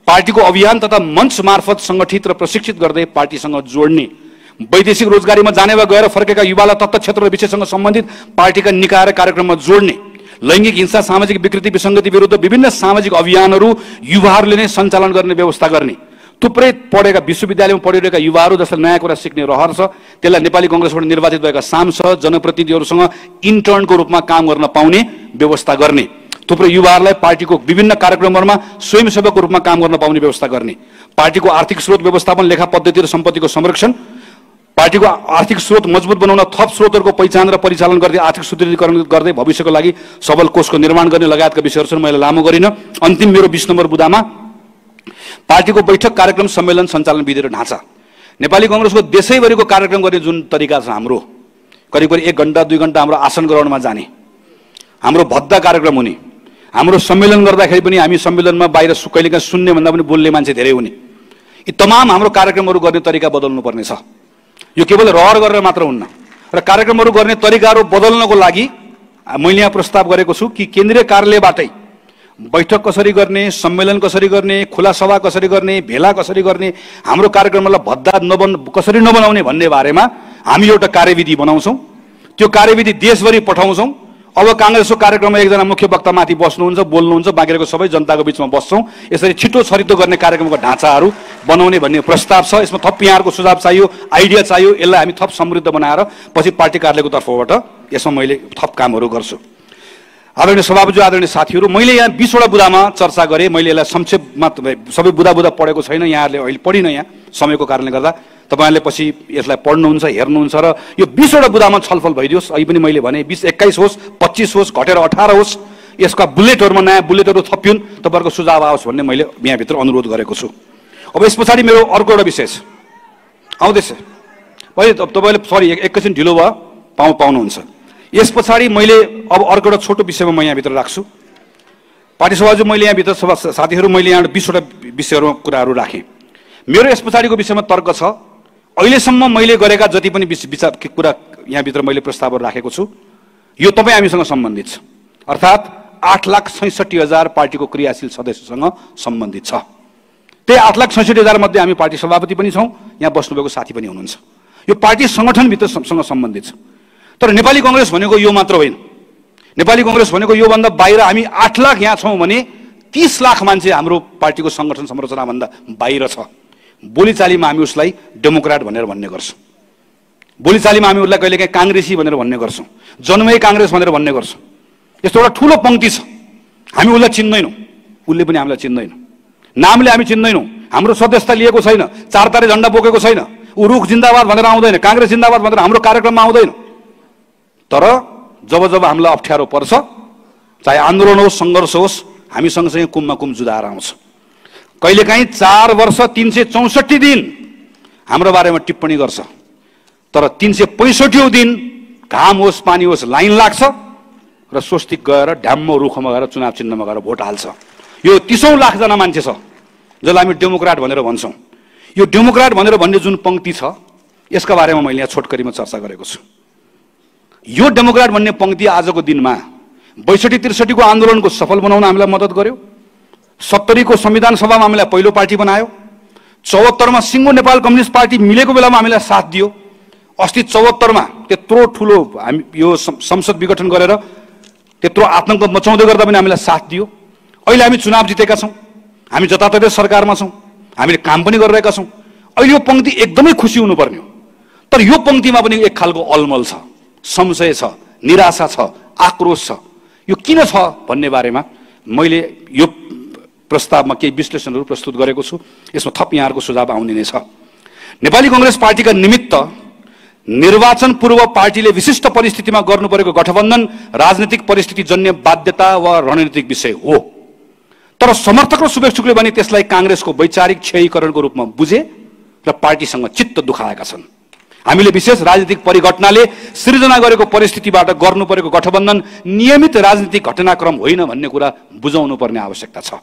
पार्टीको अभियान तथा मञ्च मार्फत सङ्गठित र प्रशिक्षित गर्दै पार्टीसँग जोड्ने, वैदेशिक रोजगारीमा जाने वा गएर फर्केका युवालाई तत्त क्षेत्र र विषयसँग सम्बन्धित पार्टीका निकाय र कार्यक्रममा जोड्ने, लैङ्गिक हिंसा, सामाजिक विकृति, विसङ्गति विरुद्ध विभिन्न सामाजिक अभियानहरू युवाहरूले नै सञ्चालन गर्ने व्यवस्था गर्ने। थुप्रै पढेका, विश्वविद्यालयमा पढिरहेका युवाहरू जसले नयाँ कुरा सिक्ने रहर छ, त्यसलाई नेपाली कांग्रेसबाट निर्वाचित भएका सांसद, जनप्रतिनिधिहरूसँग इन्टर्नको रूपमा काम गर्न पाउने व्यवस्था गर्ने। थुप्रै युवाहरूलाई पार्टीको विभिन्न कार्यक्रमहरूमा स्वयंसेवकको रूपमा काम गर्न पाउने व्यवस्था गर्ने। पार्टीको आर्थिक स्रोत व्यवस्थापन, लेखा पद्धति र सम्पत्तिको संरक्षण, पार्टीको आर्थिक स्रोत मजबुत बनाउन थप स्रोतहरूको पहिचान र परिचालन गर्दै आर्थिक सुदृढीकरण गर्दै भविष्यको लागि सबल कोषको निर्माण गर्ने लगायतका विषयहरू छन्। मैले लामो गरिन। अन्तिम मेरो 20 नम्बर बुदामा पार्टीको बैठक, कार्यक्रम, सम्मेलन, सञ्चालन विधि र ढाँचा। नेपाली कांग्रेसको देशैभरिको कार्यक्रम गर्ने जुन तरिका छ हाम्रो, करिब 1 घण्टा 2 घण्टा हाम्रो आसन ग्रहणमा जाने, हाम्रो भद्दा कार्यक्रम हुने, हाम्रो सम्मेलन गर्दाखेरि पनि हामी सम्मेलनमा बाहिर कहिलेकाहीँ सुन्ने भन्दा पनि बोल्ने मान्छे धेरै हुने, यी तमाम हाम्रो कार्यक्रमहरू गर्ने तरिका बदल्नु पर्ने छ। यो केवल रहर गरेर मात्र हुन्न र कार्यक्रमहरू गर्ने तरिकाहरू बदल्नको लागि मैले यहाँ प्रस्ताव गरेको छु कि केन्द्रीय कार्यालयबाटै बैठक कसरी गर्ने, सम्मेलन कसरी गर्ने, खुला सभा कसरी गर्ने, भेला कसरी गर्ने, हाम्रो कार्यक्रमलाई भद्दा कसरी नबनाउने भन्ने बारेमा हामी एउटा कार्यविधि बनाउँछौँ। त्यो कार्यविधि देशभरि पठाउँछौँ। अब कांग्रेसको कार्यक्रममा एकजना मुख्य वक्ता माथि बस्नुहुन्छ, बोल्नुहुन्छ, बाँकीको सबै जनताको बीचमा बस्छौँ। यसरी छिटो छरितो गर्ने कार्यक्रमको ढाँचाहरू बनाउने भन्ने प्रस्ताव छ। यसमा थप यहाँहरूको सुझाव चाहियो, आइडिया चाहियो। यसलाई हामी थप समृद्ध बनाएर पछि पार्टी कार्यालयको तर्फबाट यसमा मैले थप कामहरू गर्छु। आदरणीय सभापति, आदरणीय साथीहरू, मैले यहाँ 20 वटा बुदामा चर्चा गरेँ। मैले यसलाई संक्षेपमा सबै बुदा पढेको छैन, यहाँहरूले अहिले पढिन, यहाँ समयको कारणले गर्दा तपाईहरुले पछि यसलाई पढ्नुहुन्छ, हेर्नुहुन्छ र यो 20 वटा बुदामा छलफल भइदियोस्। अहिले पनि मैले भने 20, 21 होस्, 25 होस्, घटेर 18 होस्, यसका बुलेटहरुमा नयाँ बुलेटहरु थपिउन्, तपाईहरुको सुझाव आओस् भन्ने मैले यहाँ भित्र अनुरोध गरेको छु। अब यसपछि मेरो अर्को एउटा विषय आउँदैछ। पहिले तपाईले सरी एकैछिन ढिलो भयो, पाउनुहुन्छ। यसपछि मैले अब अर्को एउटा छोटो विषयमा म यहाँ भित्र राख्छु। पार्टी सभाजु मैले यहाँ भित्र साथीहरु मैले यहाँ 20 वटा विषयहरुमा कुराहरु राखे। मेरो यसपछाडिको विषयमा तर्क छ। अहिलेसम्म मैले गरेका जति पनि विचार कुरा यहाँ भित्र मैले प्रस्तावहरू राखेको छु, यो तपाई हामीसँग सम्बन्धित छ। अर्थात् 8,66,000 पार्टीको क्रियाशील सदस्यसँग सम्बन्धित छ। त्यही 8,66,000 मध्ये हामी पार्टी सभापति पनि छौं, यहाँ बस्नुभएको साथी पनि हुनुहुन्छ। यो पार्टी संगठनभित्रसँग सम्बन्धित छ। तर नेपाली कांग्रेस भनेको यो मात्र होइन। नेपाली कांग्रेस भनेको यो भन्दा बाहिर हामी 8 लाख यहाँ छौं भने 30 लाख मान्छे हाम्रो पार्टीको संगठन संरचना भन्दा बाहिर छ। बोलीचालीमा हामी उसलाई डेमोक्रेट भनेर भन्ने गर्छौं। बोलीचालीमा हामी उसलाई कहिलेकाहीँ कांग्रेसी भनेर भन्ने गर्छौं, जन्मै कांग्रेस भनेर भन्ने गर्छौं। यस्तो एउटा ठूलो पंक्ति छ। हामी उसलाई चिन्दैनौं, उसले पनि हामीलाई चिन्दैन। नामले हामी चिन्दैनौं, हाम्रो सदस्यता लिएको छैन, चारतारे झण्डा बोकेको छैन, उ रुख जिन्दाबाद भनेर आउँदैन, कांग्रेस जिन्दाबाद भनेर हाम्रो कार्यक्रममा आउँदैन। तर जब जब हामीलाई अप्ठ्यारो पर्छ, चाहे आन्दोलन होस्, संघर्ष होस्, हामी सँगसँगै कुममा कुम जुधाएर आउँछ। कहिलेकाहीँ 4 वर्ष 364 दिन हाम्रो बारेमा टिप्पणी गर्छ, तर 365औं दिन घाम होस्, पानी होस्, लाइन लाग्छ र स्वस्तिक गएर ढ्याम्म रुखमा गएर चुनाव चिन्हमा गएर भोट हाल्छ। यो 30औं लाख जना मान्छे छ जसलाई हामी डेमोक्रेट भनेर भन्छौं। यो डेमोक्रेट भनेर भन्ने जुन पंक्ति छ, यसका बारेमा मैले यहाँ छोटकरीमा चर्चा गरेको छु। यो डेमोक्रेट भन्ने पंक्ति आजको दिनमा 62-63 को आन्दोलनको सफल बनाउन हामीलाई मद्दत गर्यो। 70 को संविधान सभामा हामीलाई पहिलो पार्टी बनायो। 74 मा सिङ्गो नेपाल कम्युनिस्ट पार्टी मिलेको बेलामा हामीलाई साथ दियो। अस्ति 74 मा त्यत्रो ठुलो हामी यो संसद विघटन गरेर त्यत्रो आतंक मचाउँदै गर्दा पनि हामीलाई साथ दियो। अहिले हामी चुनाव जितेका छौं, हामी जताततै सरकारमा छौं, हामीले काम पनि गरिरहेका छौं। अहिले यो पंक्ति एकदमै खुसी हुनुपर्ने हो। तर यो पंक्तिमा पनि एक खालको अलमल छ, संशय छ, निराशा छ, आक्रोश छ। यो किन छ भन्ने बारेमा मैले यो प्रस्तावमा केही विश्लेषणहरू प्रस्तुत गरेको छु। यसमा थप यहाँहरूको सुझाव आउने नै छ। नेपाली कांग्रेस पार्टीका निमित्त निर्वाचन पूर्व पार्टीले विशिष्ट परिस्थितिमा गर्नुपरेको गठबन्धन राजनीतिक परिस्थिति जन्य बाध्यता वा रणनीतिक विषय हो। तर समर्थक र शुभेच्छुकले भने त्यसलाई कांग्रेसको वैचारिक क्षयीकरणको रूपमा बुझे र पार्टीसँग चित्त दुखाएका छन्। हामीले विशेष राजनीतिक परिघटनाले सृजना गरेको परिस्थितिबाट गर्नुपरेको गठबन्धन नियमित राजनीतिक घटनाक्रम होइन भन्ने कुरा बुझाउनु पर्ने आवश्यकता छ।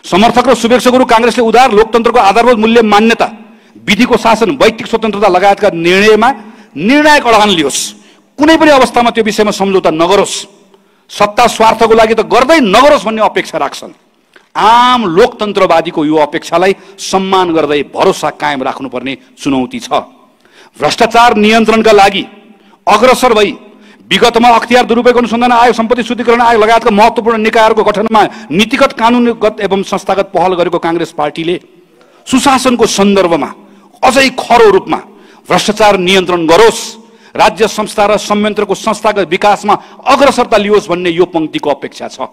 समर्थक र शुभेच्छुकहरू कांग्रेसले उदार लोकतन्त्रको आधारभूत मूल्य मान्यता, विधिको शासन, व्यक्तिगत स्वतन्त्रता लगायतका निर्णयमा निर्णायक अडान लियोस्। कुनै पनि अवस्थामा त्यो विषयमा सम्झौता नगरोस्। सत्ता स्वार्थको लागि त गर्दै नगरोस् भन्ने अपेक्षा राख्छन्। आम लोकतन्त्रवादीको यो अपेक्षालाई सम्मान गर्दै भरोसा कायम राख्नुपर्ने चुनौती छ। भ्रष्टाचार नियन्त्रणका लागि अग्रसर भई विगतमा अख्तियार दुरुपयोग अनुसन्धान आयोग, सम्पत्ति शुद्धिकरण आयोग लगायतका महत्त्वपूर्ण निकायहरूको गठनमा नीतिगत, कानुनीगत एवं संस्थागत पहल गरेको कांग्रेस पार्टीले सुशासनको सन्दर्भमा अझै खरो रूपमा भ्रष्टाचार नियन्त्रण गरोस्, राज्य संस्था र संयन्त्रको संस्थागत विकासमा अग्रसरता लियोस् भन्ने यो पंक्तिको अपेक्षा छ।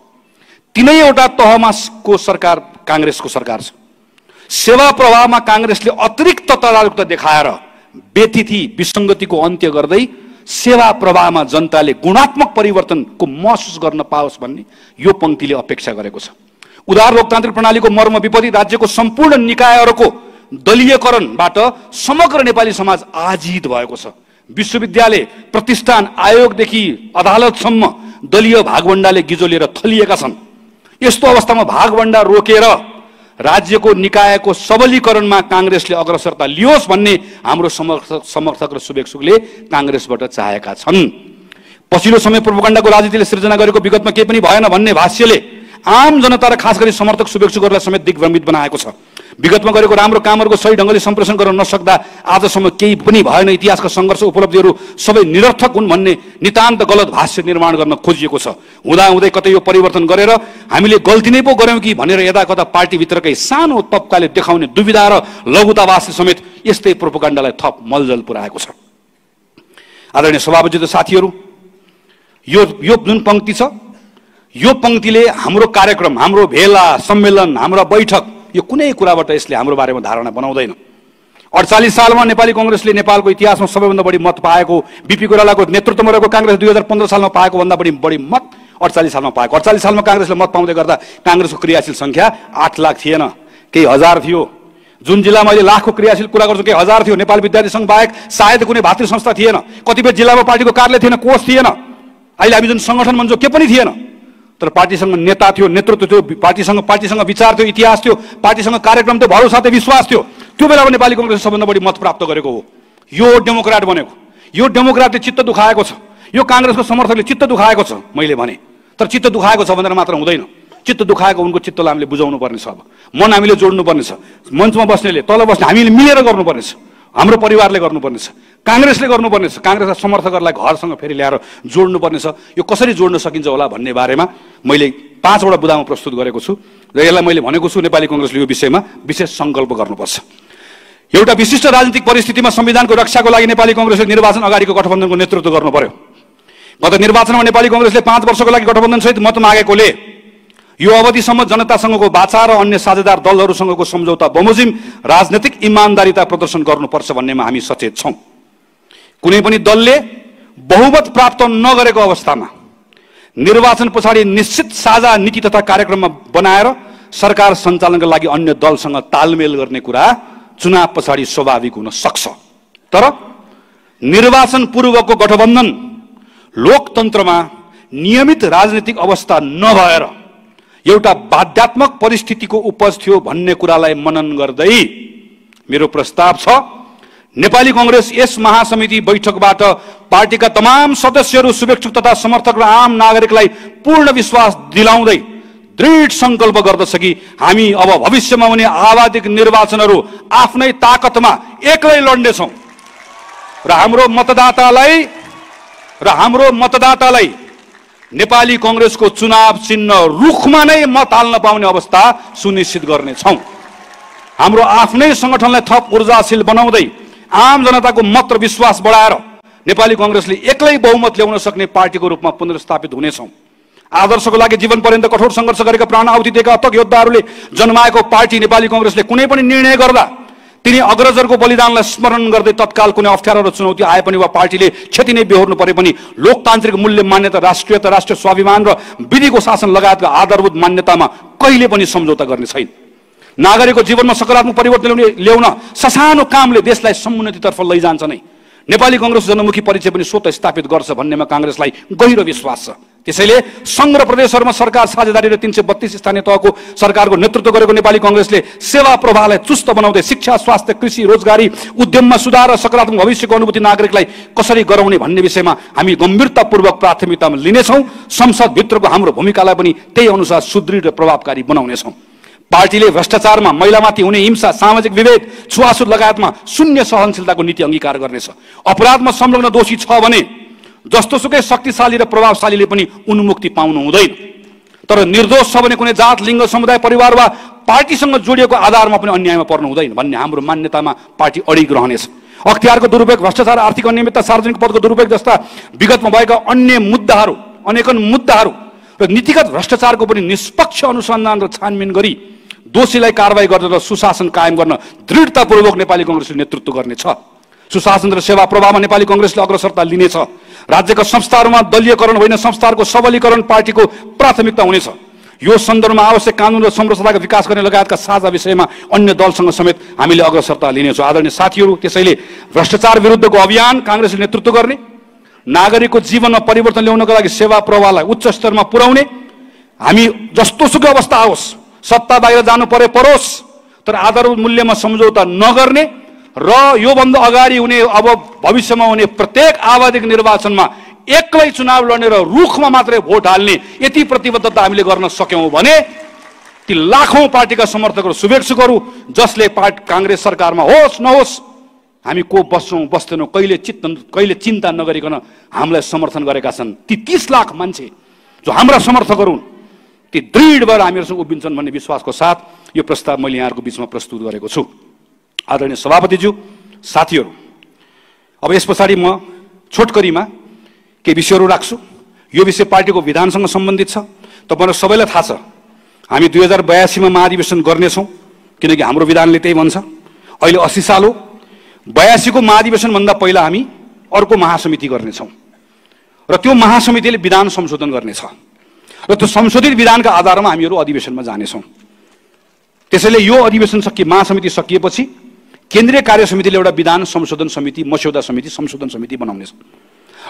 तीनैवटा तहमा को सरकार कांग्रेसको सरकार छ। सेवा प्रवाहमा कांग्रेसले अतिरिक्त तदारुकता देखाएर व्यतिथि विसंगतिको अन्त्य गर्दै सेवा प्रवाहमा जनताले गुणात्मक परिवर्तनको महसुस गर्न पाओस् भन्ने यो पंक्तिले अपेक्षा गरेको छ। उदार लोकतान्त्रिक प्रणालीको मर्म विपरीत राज्यको सम्पूर्ण निकायहरूको दलीयकरणबाट समग्र नेपाली समाज आजित भएको छ। विश्वविद्यालय, प्रतिष्ठान, आयोगदेखि अदालतसम्म दलीय भागवण्डाले गिजो लिएर थलिएका छन्। यस्तो अवस्थामा भागवण्डा रोकेर राज्यको निकायको सबलीकरणमा कांग्रेसले अग्रसरता लियोस् भन्ने हाम्रो समर्थक र शुभेच्छुकले कांग्रेसबाट चाहेका छन्। पछिल्लो समय प्रोपगण्डाको राजनीतिले सृजना गरेको विगतमा केही पनि भएन भन्ने भाष्यले आम जनता र खास गरी समर्थक शुभेच्छुकहरूलाई समेत दिग्भ्रमित बनाएको छ। विगतमा गरेको राम्रो कामहरूको सही ढङ्गले सम्प्रेषण गर्न नसक्दा आजसम्म केही पनि भएन, इतिहासका सङ्घर्ष उपलब्धिहरू सबै निरर्थक हुन् भन्ने नितान्त गलत भाष्य निर्माण गर्न खोजिएको छ। हुँदाहुँदै कतै यो परिवर्तन गरेर हामीले गल्ती नै पो गर्यौँ कि भनेर यदाकदा पार्टीभित्रकै सानो तबकाले देखाउने दुविधा र लघुतावासले समेत यस्तै प्रोपगण्डालाई थप मलजल पुर्याएको छ। आदरणीय सभापति र साथीहरू, यो जुन पङ्क्ति छ, यो पङ्क्तिले हाम्रो कार्यक्रम, हाम्रो भेला सम्मेलन, हाम्रो बैठक, यो कुनै कुराबाट यसले हाम्रो बारेमा धारणा बनाउँदैन। 48 सालमा नेपाली कांग्रेसले नेपालको इतिहासमा सबैभन्दा बढी मत पाएको, बीपी कोइरालाको नेतृत्वमा रहेको कांग्रेस 2015 सालमा पाएको भन्दा बढी मत 48 सालमा पाएको। 48 सालमा कांग्रेसले मत पाउँदै गर्दा कांग्रेसको क्रियाशील संख्या 8 लाख थिएन, केही हजार थियो। जुन जिल्लामा अहिले लाखको क्रियाशील कुरा गर्छु केही हजार थियो। नेपाल विद्यार्थी संघ बाहेक सायद कुनै भातृ संस्था थिएन। कतिपय जिल्लामा पार्टीको कार्यालय थिएन, कोष थिएन। अहिले हामी जुन संगठन भन्छौँ के पनि थिएन, तर पार्टीसँग नेता थियो, नेतृत्व थियो, पार्टीसँग विचार थियो, इतिहास थियो, पार्टीसँग कार्यक्रम थियो, भरोसा थियो, विश्वास थियो। त्यो बेलामा नेपाली कांग्रेसले सबभन्दा बढी मत प्राप्त गरेको हो। यो डेमोक्रेट बनेको, यो डेमोक्रेटले चित्त दुखाएको छ, यो कांग्रेसको समर्थकले चित्त दुखाएको छ मैले भने। तर चित्त दुखाएको छ भनेर मात्र हुँदैन, चित्त दुखाएको उनको चित्तलाई हामीले बुझाउनु पर्ने छ। अब मन हामीले जोड्नु पर्ने छ, मञ्चमा बस्नेले, तल बस्ने हामीले मिलेर गर्नुपर्ने छ, हाम्रो परिवारले गर्नुपर्ने छ, कांग्रेसले गर्नुपर्ने छ, कांग्रेसका समर्थकहरूलाई घरसँग फेरि ल्याएर जोड्नुपर्ने छ। यो कसरी जोड्न सकिन्छ होला भन्ने बारेमा मैले 5 वटा बुदामा प्रस्तुत गरेको छु र यसलाई मैले भनेको छु नेपाली कांग्रेसले यो विषयमा विशेष संकल्प गर्नुपर्छ। एउटा विशिष्ट राजनीतिक परिस्थितिमा संविधानको रक्षाको लागि नेपाली कांग्रेसले निर्वाचन अगाडिको गठबन्धनको नेतृत्व गर्नु पर्यो। गत निर्वाचनमा नेपाली कांग्रेसले 5 वर्षको लागि गठबन्धनसहित मत मागेकोले यो अवधिसम्म जनतासँगको बाचा र अन्य साझेदार दलहरूसँगको सम्झौता बमोजिम राजनीतिक इमानदारिता प्रदर्शन गर्नुपर्छ भन्नेमा हामी सचेत छौं। कुनै पनि दलले बहुमत प्राप्त नगरेको अवस्थामा निर्वाचन पछाडि निश्चित साझा नीति तथा कार्यक्रममा बनाएर सरकार सञ्चालनका लागि अन्य दलसँग तालमेल गर्ने कुरा चुनाव पछाडि स्वाभाविक हुन सक्छ। तर निर्वाचन पूर्वको गठबन्धन लोकतन्त्रमा नियमित राजनीतिक अवस्था नभएर एउटा बाध्यात्मक परिस्थितिको उपज थियो भन्ने कुरालाई मनन गर्दै मेरो प्रस्ताव छ नेपाली कांग्रेस यस महासमिति बैठकबाट पार्टीका तमाम सदस्यहरू, शुभेच्छुक तथा समर्थक र आम नागरिकलाई पूर्ण विश्वास दिलाउँदै दृढ संकल्प गर्दछ कि हामी अब भविष्यमा हुने आवधिक निर्वाचनहरू आफ्नै ताकतमा एक्लै लड्नेछौँ र हाम्रो मतदातालाई नेपाली कांग्रेसको चुनाव चिन्ह रुखमा नै मत हाल्न पाउने अवस्था सुनिश्चित गर्नेछौँ। हाम्रो आफ्नै संगठनलाई थप ऊर्जाशील बनाउँदै आम जनताको मत र विश्वास बढाएर नेपाली कांग्रेसले एक्लै बहुमत ल्याउन सक्ने पार्टीको रूपमा पुनर्स्थापित हुनेछौँ। आदर्शको लागि जीवन पर्यन्त कठोर सङ्घर्ष गरेका प्राण आहुति दिएका अथक योद्धाहरूले जन्माएको पार्टी नेपाली कांग्रेसले कुनै पनि निर्णय गर्दा तिनी अग्रजहरूको बलिदानलाई स्मरण गर्दै तत्काल कुनै अप्ठ्यारो र चुनौती आए पनि वा पार्टीले क्षति नै बेहोर्नु परे पनि लोकतान्त्रिक मूल्य मान्यता, राष्ट्रियता, राष्ट्रिय स्वाभिमान र विधिको शासन लगायतका आधारभूत मान्यतामा कहिले पनि सम्झौता गर्ने छैन। नागरिकको जीवनमा सकारात्मक परिवर्तन ल्याउन ससानो कामले देशलाई समुन्नतितर्फ लैजान्छ नै। नेपाली कांग्रेस जनमुखी परिचय पनि स्वतः स्थापित गर्छ भन्नेमा कांग्रेसलाई गहिरो विश्वास छ। त्यसैले संघ र प्रदेशहरूमा सरकार साझेदारी र 332 स्थानीय तहको सरकारको नेतृत्व गरेको नेपाली कांग्रेसले सेवा प्रवाहलाई चुस्त बनाउँदै शिक्षा, स्वास्थ्य, कृषि, रोजगारी, उद्यममा सुधार र सकारात्मक भविष्यको अनुभूति नागरिकलाई कसरी गराउने भन्ने विषयमा हामी गम्भीरतापूर्वक प्राथमिकतामा लिनेछौँ। संसदभित्रको हाम्रो भूमिकालाई पनि त्यही अनुसार सुदृढ र प्रभावकारी बनाउनेछौँ। पार्टीले भ्रष्टाचारमा, महिलामाथि हुने हिंसा, सामाजिक विभेद, छुवाछुत लगायतमा शून्य सहनशीलताको नीति अंगीकार गर्नेछ। अपराधमा संलग्न दोषी छ भने जस्तोसुकै शक्तिशाली र प्रभावशालीले पनि उन्मुक्ति पाउनु हुँदैन। तर निर्दोष छ भने कुनै जात, लिङ्ग, समुदाय, परिवार वा पार्टीसँग जोडिएको आधारमा पनि अन्यायमा पर्नु हुँदैन भन्ने हाम्रो मान्यतामा पार्टी अडिग रहनेछ। अख्तियारको दुरुपयोग, भ्रष्टाचार, आर्थिक अनियमितता, सार्वजनिक पदको दुरुपयोग जस्ता विगतमा भएका अन्य मुद्दाहरू, अनेकन मुद्दाहरू र नीतिगत भ्रष्टाचारको पनि निष्पक्ष अनुसन्धान र छानबिन गरी दोषीलाई कारबाही गरेर सुशासन कायम गर्न दृढतापूर्वक नेपाली कांग्रेसले नेतृत्व गर्नेछ। सुशासन र सेवा प्रवाहमा नेपाली कांग्रेसले अग्रसरता लिनेछ। राज्यका संस्थाहरूमा दलीयकरण होइन, संस्थाहरूको सबलीकरण पार्टीको प्राथमिकता हुनेछ। यो सन्दर्भमा आवश्यक कानुन र संरचनाको विकास गर्ने लगायतका साझा विषयमा अन्य दलसँग समेत हामीले अग्रसरता लिनेछौँ। आदरणीय साथीहरू, त्यसैले भ्रष्टाचार विरुद्धको अभियान कांग्रेसले नेतृत्व गर्ने, नागरिकको जीवनमा परिवर्तन ल्याउनका लागि सेवा प्रवाहलाई उच्च स्तरमा पुर्याउने, हामी जस्तोसुकै अवस्था आओस् सत्ता बाहिर जानु परे परोस्, तर आधारभूत मूल्यमा सम्झौता नगर्ने र योभन्दा अगाडि हुने अब भविष्यमा हुने प्रत्येक आवधिक निर्वाचनमा एक्लै चुनाव लड्ने र रुखमा मात्रै भोट हाल्ने यति प्रतिबद्धता हामीले गर्न सक्यौं भने ती लाखौं पार्टीका समर्थकहरू, शुभेच्छुकहरू जसले कांग्रेस सरकारमा होस् नहोस् हामी को बस्छौं बस्दैनौं कहिले चिन्ता नगरिकन हामीलाई समर्थन गरेका छन्, ती 30 लाख मान्छे जो हाम्रा समर्थकहरू हुन्, ती दृढ भएर हामीहरूसँग उभिन्छन् भन्ने विश्वासको साथ यो प्रस्ताव मैले यहाँहरूको बीचमा प्रस्तुत गरेको छु। आदरणीय सभापतिज्यू, साथीहरू, अब यस पछाडि म छोटकरीमा केही विषयहरू राख्छु। यो विषय पार्टीको विधानसँग सम्बन्धित छ। तपाईहरु सबैलाई थाहा छ हामी 2082 मा महाधिवेशन गर्नेछौँ, किनकि हाम्रो विधानले त्यही भन्छ। अहिले 80 साल हो। 82 को महाधिवेशन भन्दा पहिला हामी अर्को महासमिति गर्नेछौँ र त्यो महासमितिले विधान संशोधन गर्नेछ र त्यो संशोधित विधानका आधारमा हामीहरू अधिवेशनमा जानेछौँ। त्यसैले यो अधिवेशन महासमिति सकिएपछि केन्द्रीय कार्य समितिले एउटा विधान संशोधन समिति, मस्यौदा समिति, संशोधन समिति बनाउनेछ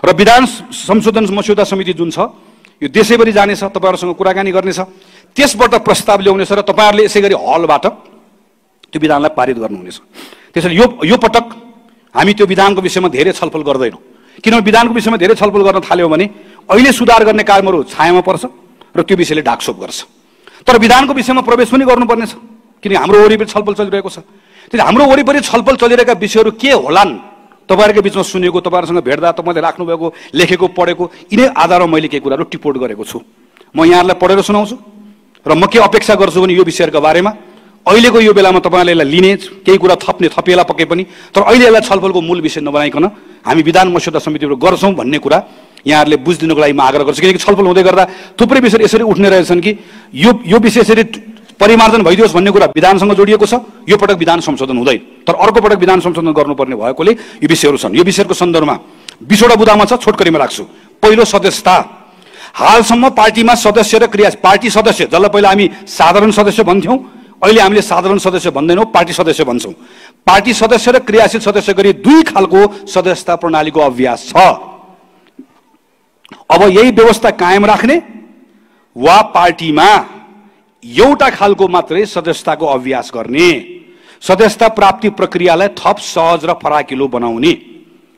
र विधान संशोधन मस्यौदा समिति जुन छ यो देशैभरि जानेछ, तपाईहरुसँग कुराकानी गर्नेछ, त्यसबाट प्रस्ताव ल्याउनेछ र तपाईहरुले यसै गरी हलबाट त्यो विधानलाई पारित गर्नुहुनेछ। त्यसैले यो पटक हामी त्यो विधानको विषयमा धेरै छलफल गर्दैनौँ, किनभने विधानको विषयमा धेरै छलफल गर्न थाल्यौँ भने अहिले सुधार गर्ने कार्यहरू छायामा पर्छ र त्यो विषयले ढाकछोप गर्छ। तर विधानको विषयमा प्रवेश पनि गर्नुपर्नेछ, किनकि हाम्रो वरिपरि छलफल चलिरहेको छ। त्यसैले हाम्रो वरिपरि छलफल चलिरहेका विषयहरू के होलान् तपाईहरुको बीचमा सुनेको, तपाईहरुसँग भेट्दा तपाईले राख्नुभएको, लेखेको, पढेको, यिनै आधारमा मैले केही कुराहरू टिप्पणी गरेको छु। म यहाँहरूलाई पढेर सुनाउँछु र म के अपेक्षा गर्छु भने यो विषयहरूका बारेमा अहिलेको यो बेलामा तपाईहरुले यसलाई लिने, केही कुरा थपिएला पके पनि, तर अहिले यसलाई छलफलको मूल विषय नबनाइकन हामी विधान मस्यौदा समितिबाट गर्छौँ भन्ने कुरा यहाँहरूले बुझिदिनुको लागि म आग्रह गर्छु। किनकि छलफल हुँदै गर्दा थुप्रै विषय यसरी उठ्ने रहेछन् कि यो विषय यसरी परिमार्जन भइदियोस् भन्ने कुरा विधानसँग जोडिएको छ। यो पटक विधान संशोधन हुँदैन, तर अर्को पटक विधान संशोधन गर्नुपर्ने भएकोले यो विषयहरू छन्। यो विषयको सन्दर्भमा 20 वटा बुदामा छ, छोटकरीमा राख्छु। पहिलो, सदस्यता। हालसम्म पार्टीमा सदस्य र क्रिया, पार्टी सदस्य जसलाई पहिला हामी साधारण सदस्य भन्थ्यौँ, अहिले हामीले साधारण सदस्य भन्दैनौँ, पार्टी सदस्य भन्छौँ। पार्टी सदस्य र क्रियाशील सदस्य गरी दुई खालको सदस्यता प्रणालीको अभ्यास छ। अब यही व्यवस्था कायम राख्ने वा पार्टीमा एउटा खालको मात्रै सदस्यताको अभ्यास गर्ने, सदस्यता प्राप्ति प्रक्रियालाई थप सहज र फराकिलो बनाउने।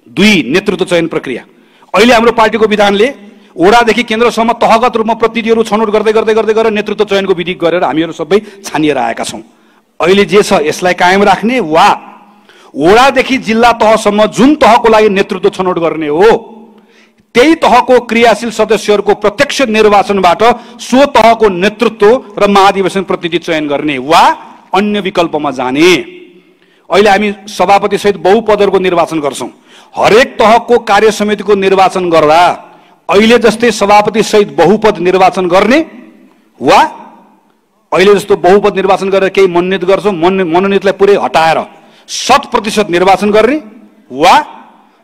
2, नेतृत्व चयन प्रक्रिया। अहिले हाम्रो पार्टीको विधानले वडादेखि केन्द्रसम्म तहगत रूपमा प्रतिनिधिहरू छनौट गर्दै गर्दै गर्दै गरेर नेतृत्व चयनको विधि गरेर हामीहरू सबै छानिएर आएका छौँ। अहिले जे छ यसलाई कायम राख्ने वा वडादेखि जिल्ला तहसम्म जुन तहको लागि नेतृत्व छनौट गर्ने हो त्यही तहको क्रियाशील सदस्यहरूको प्रत्यक्ष निर्वाचनबाट सो तहको नेतृत्व र महाधिवेशन प्रतिनिधि चयन गर्ने वा अन्य विकल्पमा जाने। अहिले हामी सभापति सहित बहुपदहरूको निर्वाचन गर्छौँ। हरेक तहको कार्य समितिको निर्वाचन गर्दा अहिले जस्तै सभापति सहित बहुपद निर्वाचन गर्ने वा अहिले जस्तो बहुपद निर्वाचन गरेर केही मनोनित गर्छौँ, मनोनितलाई पुरै हटाएर 100% निर्वाचन गर्ने वा